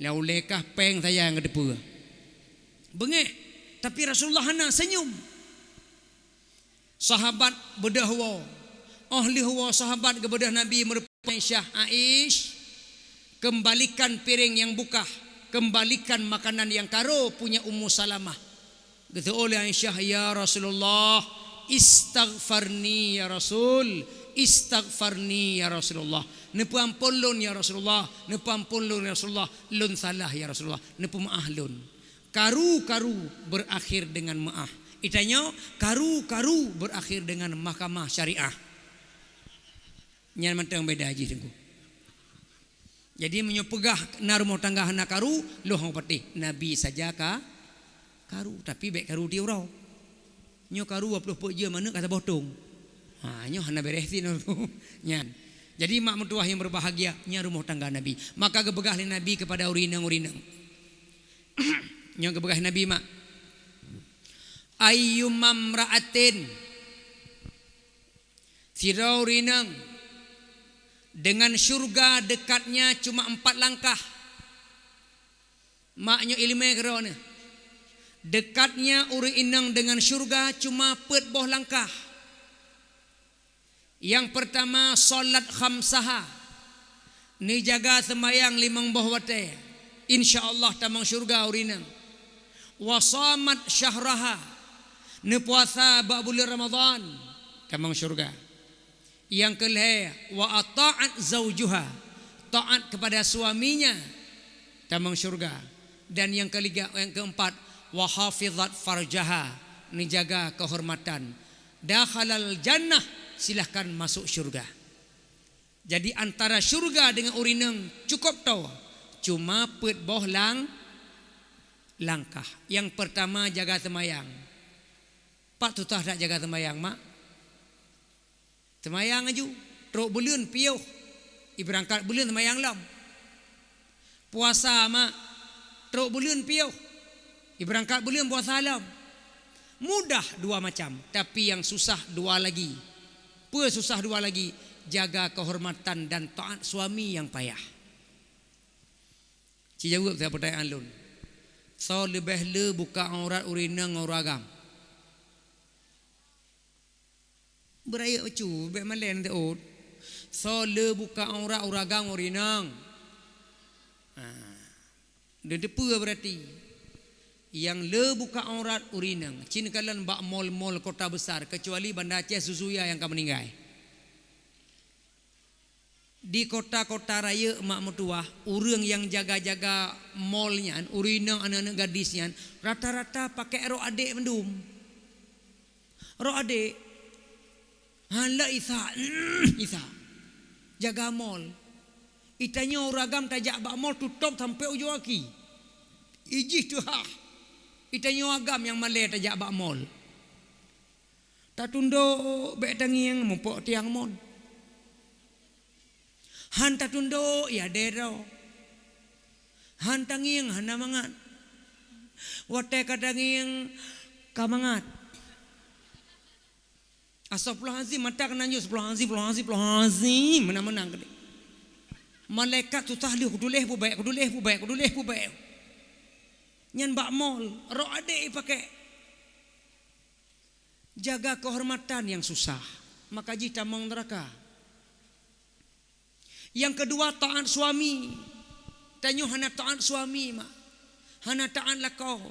Lau lekah peng saya ngedepu. Bengek tapi Rasulullah hana senyum. Sahabat bedahwa ahli huwa sahabat kepada Nabi merupakan Aisyah Aish kembalikan piring yang buka kembalikan makanan yang karo punya Ummu Salamah kata oleh Aisyah ya Rasulullah istaghfarni ya Rasul istaghfarni ya Rasulullah nepu ampun lun ya Rasulullah nepu ampun lun ya Rasulullah lun salah ya Rasulullah nepu maah lun karu-karu berakhir dengan maah itanya karu-karu berakhir dengan mahkamah syariah. Nyan mantang beda haji tengku. Jadi menyopegah na rumah tangga hana karu loh hang patih Nabi saja ka karu tapi baik karu dia urau. Nyo karu 20 je mana kata botong. Ha nyo hana beresin nyan. Jadi mak mentuah yang berbahagia nya rumah tangga Nabi. Maka gebegah Nabi kepada urinang-urinang. Nyo gebegah Nabi mak. Ayyumam ra'atin siraurinang dengan syurga dekatnya cuma 4 langkah. Maknya ilmu kerana dekatnya uri inang dengan syurga cuma 4 langkah. Yang pertama solat khamsaha. Ni jaga sembahyang 5 waktu. InsyaAllah tamang syurga uri inang. Wasamat syahraha. Ni puasa bulan Ramadan tamang syurga. Yang kelima wa ata'at zaujuha taat kepada suaminya tamang syurga dan yang keempat wa hafizat farjaha menjaga kehormatan dakhalal jannah silahkan masuk syurga. Jadi antara syurga dengan urineng cukup tahu cuma pet boh langkah. Yang pertama jaga semayang Pak tutah tak jaga tembayang mak. Tembayang aju. Teruk bulan piuh. Iberangkat bulan tembayang lam. Puasa mak. Teruk bulan piuh. Iberangkat bulan puasa lam. Mudah dua macam. Tapi yang susah dua lagi. Apa susah dua lagi? Jaga kehormatan dan taat suami yang payah. Cik jawab saya pertanyaan lun. So lebih le buka aurat urina ngoragam. Beraya ucu, be malen te ot. So le buka aurat uragam urina. Dia depa berarti. Yang le buka aurat urinang. Cina kalian bak mall-mall kota besar. Kecuali Banda Aceh Susuya yang akan meninggal. Di kota-kota raya emak mertua, orang yang jaga-jaga mallnya, urinang anak-anak gadisnya, rata-rata pakai rok adik mendum. Rok adik. Hala Isa. Jaga mall. Itanya uragam tajak bak mall tutup sampai ujung kaki. Ijih tu Itanya agam yang malai tajak bak mall. Tak tunduk bek tangi yang mempok tiang mall. Han tak tunduk ya dero. Han tangi yang hana mangat. Wate kadangi yang kamangat. Astagfirullahalazim mata kena nyus astagfirullahalazim menang-menang gede. Malaikat tu tahlih kuduleh pu baik. Nyan bak mall, rok adik pakai. Jaga kehormatan yang susah, maka jita mong neraka. Yang kedua taat suami. Tanyo hana taat suami mak. Hana taat lakau.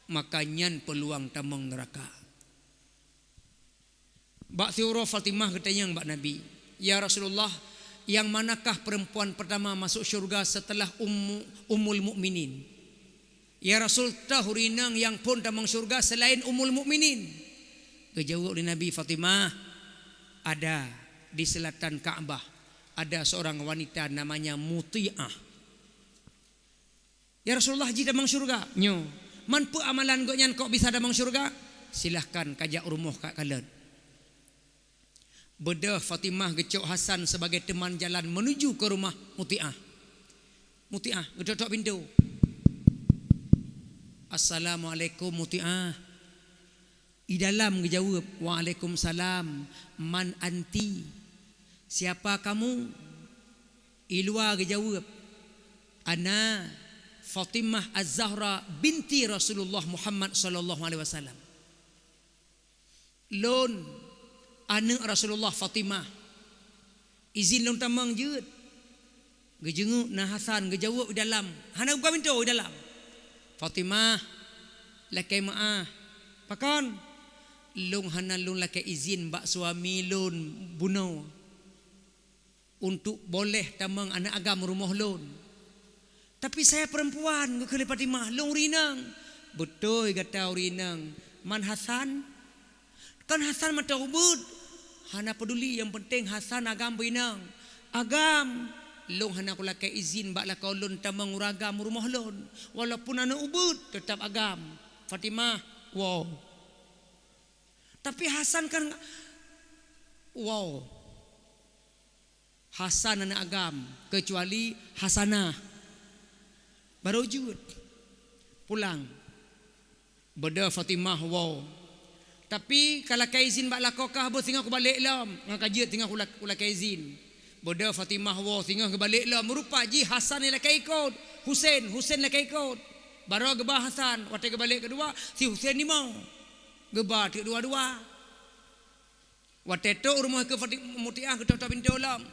Maka nyan peluang tamong neraka. Bak Thiura Fatimah katanya Mbak Nabi, ya Rasulullah, yang manakah perempuan pertama masuk syurga setelah Ummul Mukminin? Ya Rasul, tahurinang yang pun tamang syurga selain Ummul Mukminin. Kejawab di Nabi Fatimah, ada di selatan Ka'bah ada seorang wanita namanya Muti'ah. Ya Rasulullah, jika tamang syurga nyo manpu amalan kok nyan kok bisa tamang syurga? Silahkan kajak rumah kak kalian. Bedah Fatimah gecok Hasan sebagai teman jalan menuju ke rumah Muti'ah. Muti'ah gedok pintu. Assalamualaikum Muti'ah. Di dalam dijawab, waalaikumsalam. Man anti? Siapa kamu? Ilwa dijawab, ana Fatimah Az-Zahra binti Rasulullah Muhammad sallallahu alaihi wasallam. Lon anak Rasulullah Fatimah. Izin lon tamang jeut. Gejenguk na Hasan gejawab di dalam. Hana buka pintu di dalam. Fatimah lakai maah. Pakon long hana long lakai izin bak suami lon bunau untuk boleh tamang anak agam rumah lon. Tapi saya perempuan ke Fatimah long rinang. Betul kata rinang. Man Hasan? Kan Hasan mata ubud. Hana peduli, yang penting Hasan agam rinang. Agam long hana ko lakai izin bak lakau lon tamang uragam rumah lon. Walaupun anak ubud tetap agam. Fatimah, wow. Tapi Hasan kan wow. Hasan anak agam kecuali Hasanah. Baru jud pulang. Beda Fatimah wow. Tapi kalau kai izin bak lakokah bo tinggal aku balik lam. Ngakajet tinggal aku lakai izin. Beda Fatimah wow tinggal ke balik lam. Merupa ji Hasan ni lakai ikut. Husain lakai ikut. Baru gebah Hasan. Waktu ke balik kedua si Husain ni mau. Gebah dua-dua. Waktu itu rumah ke Muti'ah ke tutup pintu lam.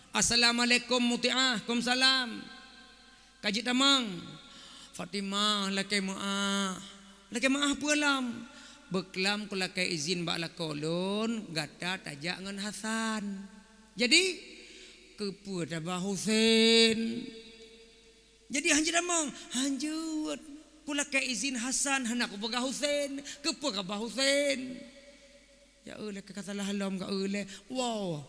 Assalamualaikum Muti'ah. Waalaikumsalam. Kaji tamang. Fatimah lakai maah. Lakai maah pulang. Beklam ku lakai izin bak lakolon. Gata tajak ngan Hasan. Jadi kepu tabah Husain. Jadi hanjut tamang. Hanjut. Ku lakai izin Hasan. Hanak ku bagah Husain. Kepu kabah Husain. Ya Allah kata lah halam ka Allah. Wow.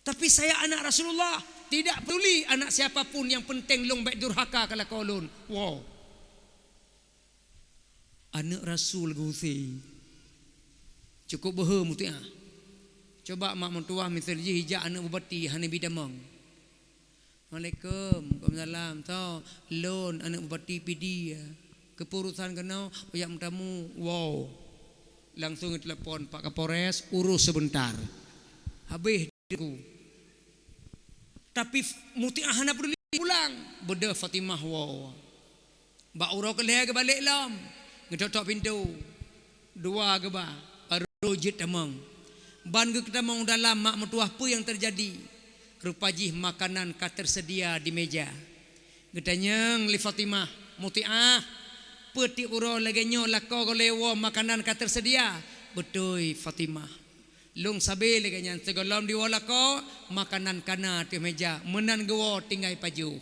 Tapi saya anak Rasulullah. Tidak peduli anak siapapun, yang penting long baik durhaka kalau kolon. Wow. anak Rasul gusi cukup behe mutiah. Coba mak mentua misal je hijak anak bupati hana bidamang. Assalamualaikum, waalaikumsalam. Tau loan anak bupati PD kepurusan kenau oyak mentamu. Wow. Langsung telepon Pak Kapolres urus sebentar. Habis aku. Tapi mutiah hana perlu pulang. Beda Fatimah wow. Mbak urau ke leher ke balik lam. Ngetok pintu. Dua ke ba. Arujit tamang. Ban ke kita mau dalam mak mentua apa yang terjadi? Rupajih makanan ka tersedia di meja. Gedanya li Fatimah mutiah peti uro lagenyo lako golewo makanan ka tersedia. Betul Fatimah. Lung sabe lagenyan segolom diwala ko makanan kana di meja. Menan gewo tinggai paju.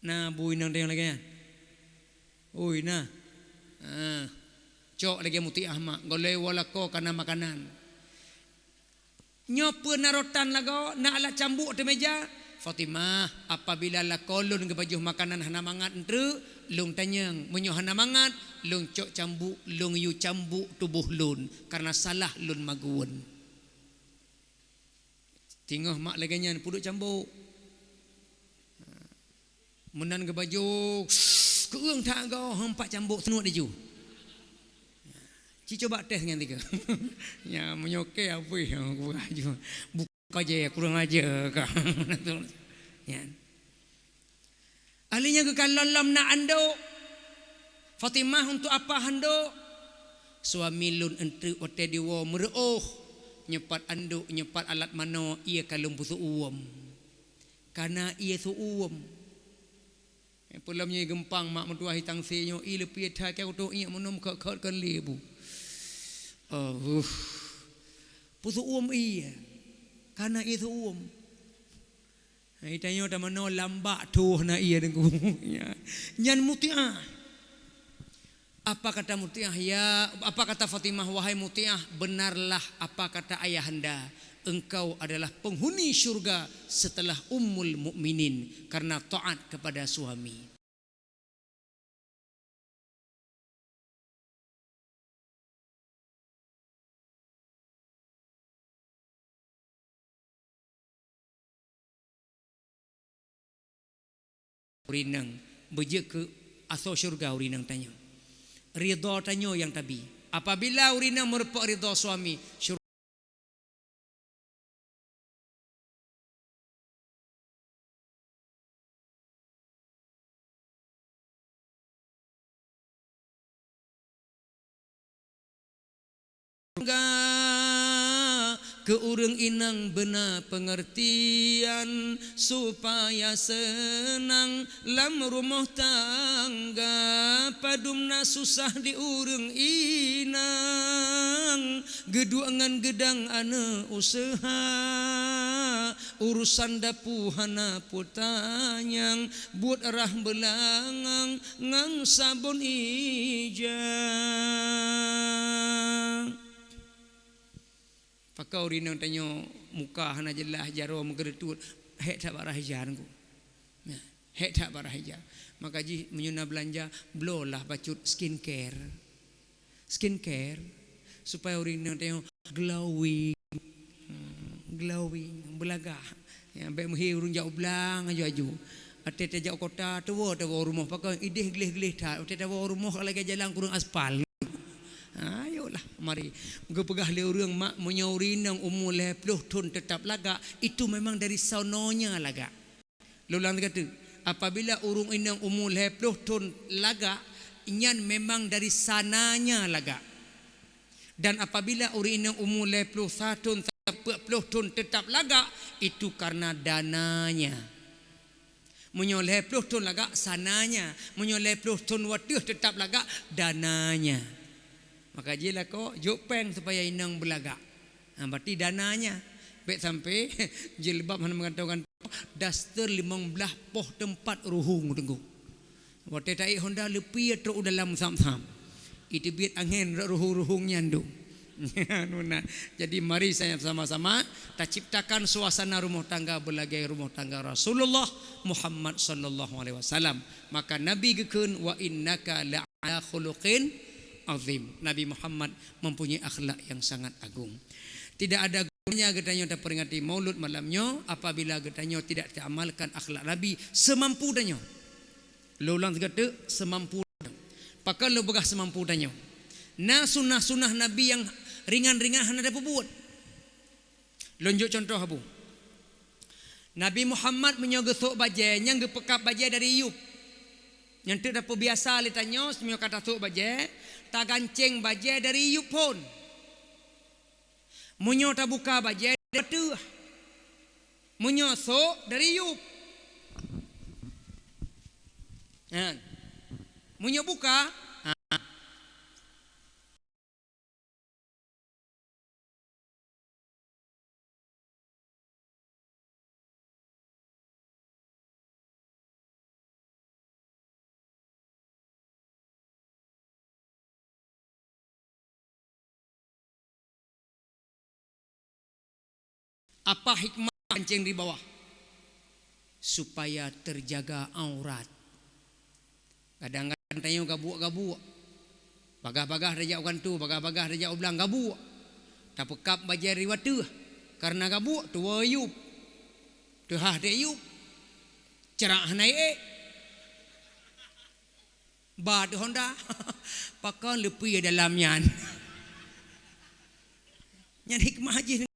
Nah bui nang deng lagenyan. Oi nah. Cok lagi mutiah mak golewo lako kana makanan. Nyopo narotan lago nak ala cambuk di meja. Fatimah apabila la kolun ke baju makanan hana mangat entre lung tanyang menyo hana mangat lung cok cambuk lung yu cambuk tubuh lun karena salah lun maguun. Tinggal mak laganyan puduk cambuk. Menan ke baju keung tak go hampak cambuk senut diju. Ci coba tes dengan tiga. Ya menyoke apa yang aku baju. Buka aja ya kurang aja kah. Ya. Ahlinya ke kalalam nak anduk. Fatimah untuk apa handuk? Suami lun entre ote diwo mereuh nyepat anduk nyepat alat mano ia kalung pusu uam. Karena ia su uam. Pulamnya gempang mak mentua hitang senyo i lepi tha kau tu ia menum ke kan lebu. Pusu uam iya. Karena itu uam. Itanya dah mana lambak tu na iya dengan nyan mutiah. Apa kata mutiah ya? Apa kata Fatimah wahai mutiah? Benarlah apa kata ayahanda. Engkau adalah penghuni syurga setelah ummul mukminin karena taat kepada suami. Urinang bejek ke asal syurga urinang tanya. Ridha tanya yang tabi. Apabila urinang merupakan ridha suami syurga. Ke urang inang benar pengertian supaya senang lam rumah tangga padumna susah di urang inang geduangan gedang ane usaha urusan dapuhana putanyang buat arah belangang ngang sabun ijang. Pakau rinang tanya muka hana jelah jaro menggertut hek tak barah hijan ku. Hek tak barah hijan. Maka ji menyuna belanja belolah bacut skincare. Skincare supaya rinang tanya glowing. Glowing belagah. Ya baik mehi urung jauh belang aju-aju. Ate jauh kota tawo rumah pakau ideh gelih-gelih tak. Ate tawo rumah lagi jalan kurang aspal. Ayolah mari gepegah le urang mak menyaurinang umur 50 tahun tetap laga itu memang dari sononya laga. Lulang kata apabila urung inang umur 50 tahun laga inyan memang dari sananya laga. Dan apabila urang inang umur 51 tahun 40 tahun tetap laga itu karena dananya. Menyoleh 50 tahun laga sananya, menyoleh 50 tahun waduh tetap laga dananya. Maka je lah kau jopeng supaya inang belagak. Berarti dananya. Baik sampai jilbab mana mengatakan daster 15 poh tempat ruhung tenggu. Waktu taik Honda lepi teruk dalam sam-sam. Itu biar angin ruhung nyandung. Jadi mari saya sama-sama kita ciptakan suasana rumah tangga belagai rumah tangga Rasulullah Muhammad sallallahu alaihi wasallam. Maka Nabi gekeun wa innaka la ala khuluqin azim. Nabi Muhammad mempunyai akhlak yang sangat agung. Tidak ada gunanya getanyo tak peringati maulud malamnya apabila getanyo tidak diamalkan akhlak Nabi semampu danyo. Lo ulang kata semampu. Pakai lo begah semampu danyo. Na sunnah-sunnah Nabi yang ringan-ringan hana dapat buat. Lonjok contoh abu. Nabi Muhammad menyogesok bajai yang gepekap bajai dari Yub. Yang tu dapat biasa li tanyo semua kata sok bajai, tak ganceng bajai dari Yub pun. Munyo tak buka bajai dari tu. Munyo sok dari Yub. Munyo buka apa hikmah kancing di bawah? Supaya terjaga aurat. Kadang-kadang tanya gabuk-gabuk. Bagah-bagah rejak ukan tu, bagah-bagah rejak ubelang gabuk. Tak pekap bajai riwat tu. Karena gabuk tua Ayub. Tuhah de Ayub. Cerah naik. Ba de Honda. Pakai lepi dalam nyan. Nyan hikmah haji.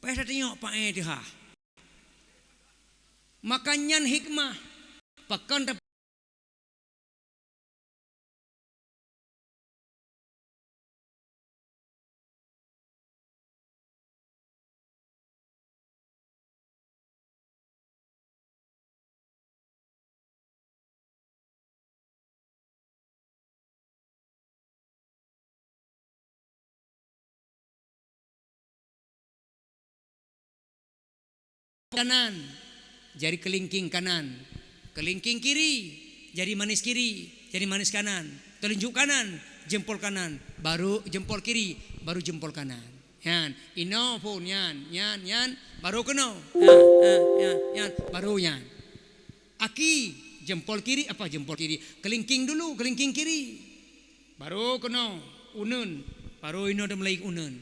Pesta tengok pak dia. Makannya hikmah. Pakan dapat kanan, jari kelingking kanan, kelingking kiri, jari manis kiri, jari manis kanan, telunjuk kanan, jempol kanan, baru jempol kiri, baru jempol kanan. Yan, ino pun yan, baru keno, yan, baru yan. Aki jempol kiri, apa jempol kiri? Kelingking dulu, kelingking kiri, baru keno, unun, baru ino dah mulai unun,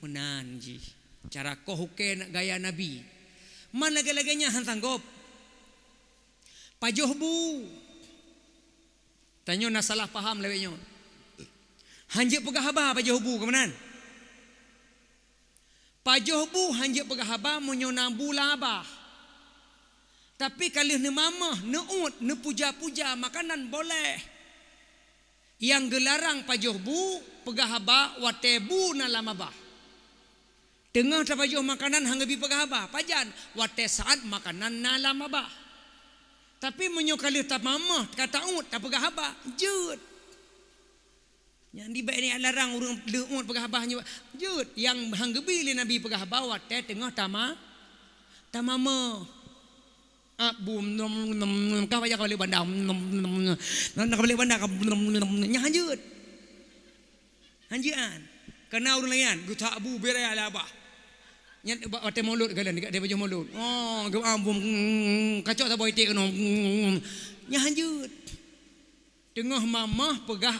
unan ji. Cara kohuke gaya Nabi. Mana lagi-laginya han sanggup. Pajoh bu. Tanyo na salah paham lewetnya. Hanjek pegah haba pajoh bu kemanan. Pajoh bu hanjek pegah haba munyo nambu labah. Tapi kalau ne mamah, ne ut, ne puja-puja makanan boleh. Yang gelarang pajoh bu pegah haba watebu na lamabah. Tengah terpajuh makanan hangga bi pegahaba pajan wate saat makanan nalam abah. Tapi menyokali tak mamah kata ut tak pegahaba jut. Yang di baik ni larang urang leut pegahaba jut yang hangga bi li Nabi pegahaba wate tengah tama tamama. Bum nom ka payah balik bandar nak balik bandar nya hanjut. Hanjian. Kena urang layan guta abu berai ala abah. Nyat wate mulut galan dekat dia baju mulut. Oh, ambum kacau tak boy tik no. Nya hanjut. Tengah mamah pegah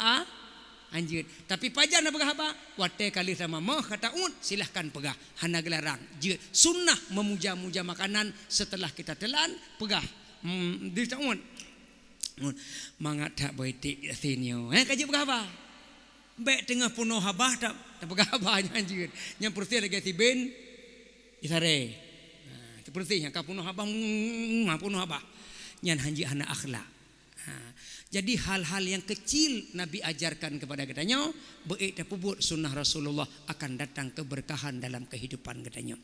hanjut. Tapi pajan nak pegah apa? Wate kali sama mamah kata ut silahkan pegah. Hana gelarang. Jut. Sunnah memuja-muja makanan setelah kita telan pegah. Dia tak ut. Mangat tak boy tik sinyo. Kaji pegah apa? Baik tengah punuh habah tak pegah apa hanjut. Yang persi lagi si ben isare. Seperti yang kapunuh abah punuh abah. Nyan hanji hana akhlak. Jadi hal-hal yang kecil Nabi ajarkan kepada katanya, baik dan puput sunnah Rasulullah akan datang keberkahan dalam kehidupan katanya.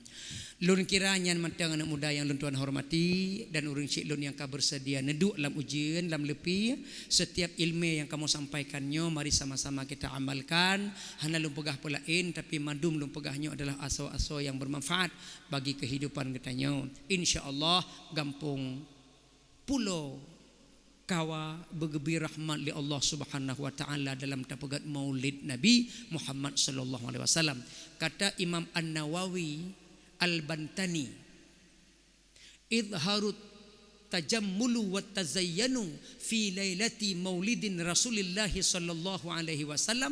Lun kiranya mantang anak muda yang lun tuan hormati dan urang cik lun yang ka bersedia neduk dalam ujian dalam lepi setiap ilmu yang kamu sampaikannya mari sama-sama kita amalkan. Hana lun pegah pelain tapi madum lun pegahnya adalah aso-aso yang bermanfaat bagi kehidupan katanya. Insya-Allah gampung pulau kawa bergebi rahmat li Allah Subhanahu wa taala dalam tapagat Maulid Nabi Muhammad sallallahu alaihi wasallam. Kata Imam An-Nawawi Al-Bantani, idharut tajammulu wa tazayyanu fi lailati maulidin Rasulillah sallallahu alaihi wasallam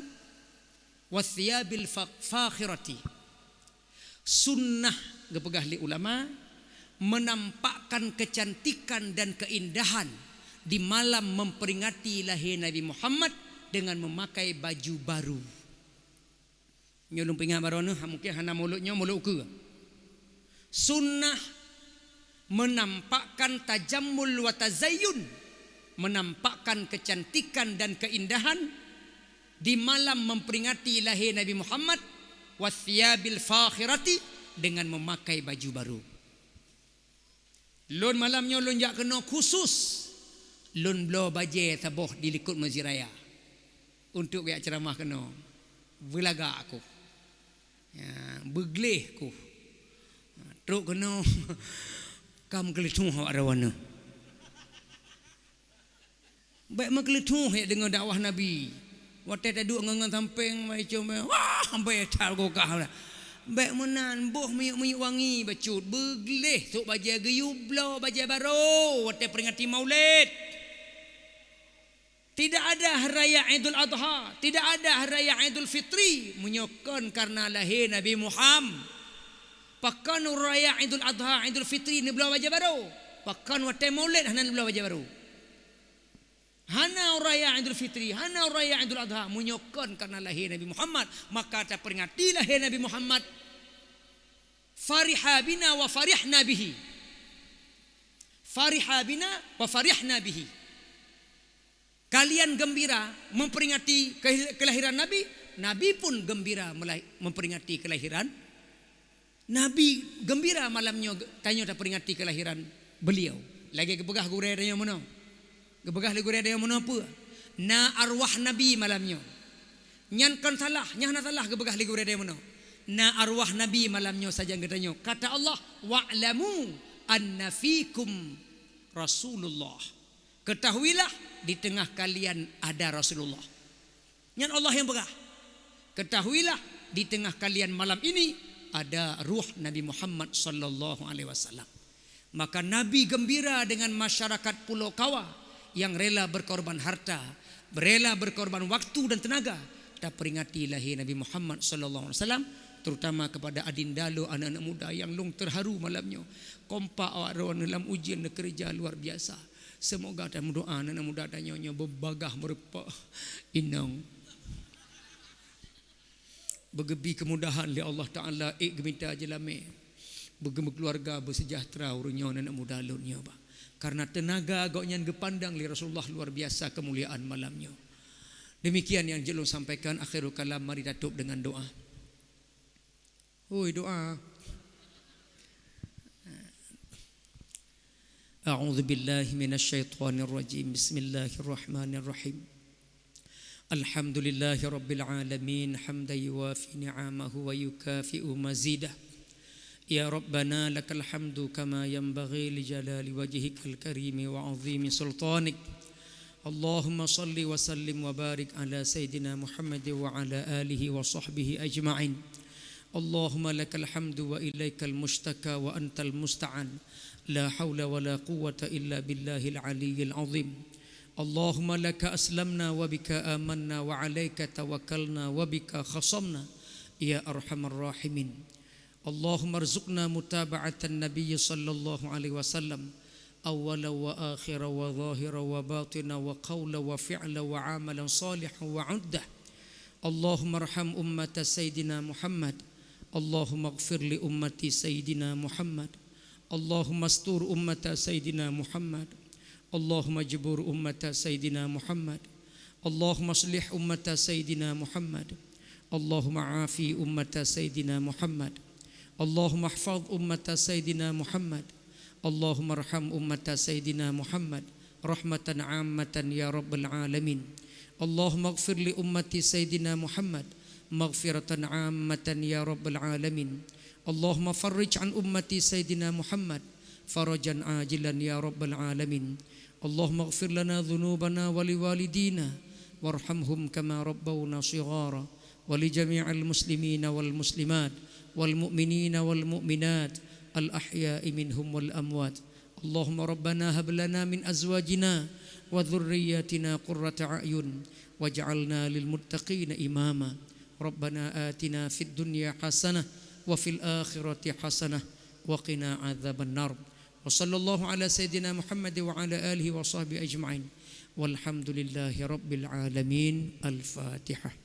wa thiyabil fakhirati. Sunnah gepegah li ulama menampakkan kecantikan dan keindahan di malam memperingati lahir Nabi Muhammad dengan memakai baju baru. Nyolong pingat baru mungkin hana mulutnya mulut ke. Sunnah menampakkan tajammul wa tazayyun, menampakkan kecantikan dan keindahan di malam memperingati lahir Nabi Muhammad wathiyabil fakhirati dengan memakai baju baru. Lun malamnya lun jak kena khusus lun blo baje taboh di likut Masjid Raya untuk biak ceramah kena belaga aku ya begleh ku truk kena kam keletuh arawana baik makeletuh ya dengan dakwah Nabi wate taduk ngangan samping mai cuma wah sampai tal gogah baik menan boh miyuk wangi bacut begleh tok baje geyub blo baje baru wate peringati Maulid. Tidak ada hari raya Idul Adha, tidak ada hari raya Idul Fitri menyokon karena lahir Nabi Muhammad. Pakan raya Idul Adha, Idul Fitri ni belah wajah baru. Pakan waktu Maulid hana belah wajah baru. Hana raya Idul Fitri, hana raya Idul Adha menyokon karena lahir Nabi Muhammad. Maka kita peringati lahir Nabi Muhammad. Fariha bina wa farihna bihi. Fariha bina wa farihna bihi. Kalian gembira memperingati kelahiran Nabi, Nabi pun gembira memperingati kelahiran Nabi. Gembira malamnya tanya dah peringati kelahiran beliau. Lagi kepegah gureh dia mana? Kepegah gureh dia mana apa? Na arwah Nabi malamnya. Nyan kan salah, nyah salah kepegah gureh dia mana? Na arwah Nabi malamnya saja katanya. Kata Allah, wa'lamu anna fikum Rasulullah. Ketahuilah di tengah kalian ada Rasulullah. Yang Allah yang pegah. Ketahuilah di tengah kalian malam ini ada ruh Nabi Muhammad sallallahu alaihi wasallam. Maka Nabi gembira dengan masyarakat Pulau Kawa yang rela berkorban harta, rela berkorban waktu dan tenaga. Kita peringati lahir Nabi Muhammad sallallahu alaihi wasallam, terutama kepada adindalu anak-anak muda yang long terharu malamnya. Kompak awak rawan dalam ujian kerja luar biasa. Semoga dalam doa anak muda dan nyonya berbagah merupa inang bergebi kemudahan li Allah Taala gemita jelame bergemu keluarga bersejahtera urunyo anak muda lunyo ba karena tenaga agaknya gepandang li Rasulullah luar biasa kemuliaan malamnya. Demikian yang jelung sampaikan. Akhirul kalam, mari tutup dengan doa. Oi doa. أعوذ بالله من الشيطان الرجيم بسم الله الرحمن الرحيم الحمد لله رب العالمين حمدا يوافي نعمه ويكافئ مزيده يا ربنا لك الحمد كما ينبغي لجلال وجهك الكريم وعظيم سلطانك اللهم صل وسلم وبارك على سيدنا محمد وعلى آله وصحبه أجمعين اللهم لك الحمد وإليك المشتكى وأنت المستعان لا حول ولا قوة إلا بالله العلي العظيم اللهم لك أسلمنا وبك آمنا وعليك توكلنا وبك خصمنا يا أرحم الراحمين اللهم ارزقنا متابعة النبي صلى الله عليه وسلم أولا وآخرا وظاهرا وباطنا وقولا وفعلا وعملا صالحا وعدة اللهم ارحم أمة سيدنا محمد اللهم اغفر لأمة سيدنا محمد اللهم استر أمة سيدنا محمد اللهم اجبر أمة سيدنا محمد اللهم اصلح أمة سيدنا محمد اللهم عافي أمة سيدنا محمد اللهم احفظ أمة سيدنا محمد اللهم ارحم أمة سيدنا محمد رحمة عامة يا رب العالمين اللهم اغفر لأمة سيدنا محمد مغفرة عامة يا رب العالمين اللهم فرج عن أمة سيدنا محمد فرجا عاجلا يا رب العالمين اللهم اغفر لنا ذنوبنا ولوالدينا وارحمهم كما ربونا صغارا ولجميع المسلمين والمسلمات والمؤمنين والمؤمنات الأحياء منهم والأموات اللهم ربنا هب لنا من أزواجنا وذرياتنا قرة أعين واجعلنا للمتقين إماما ربنا آتنا في الدنيا حسنة وفي الآخرة حسنة وقنا عذاب النار وصلى الله على سيدنا محمد وعلى آله وصحبه أجمعين والحمد لله رب العالمين. الفاتحة.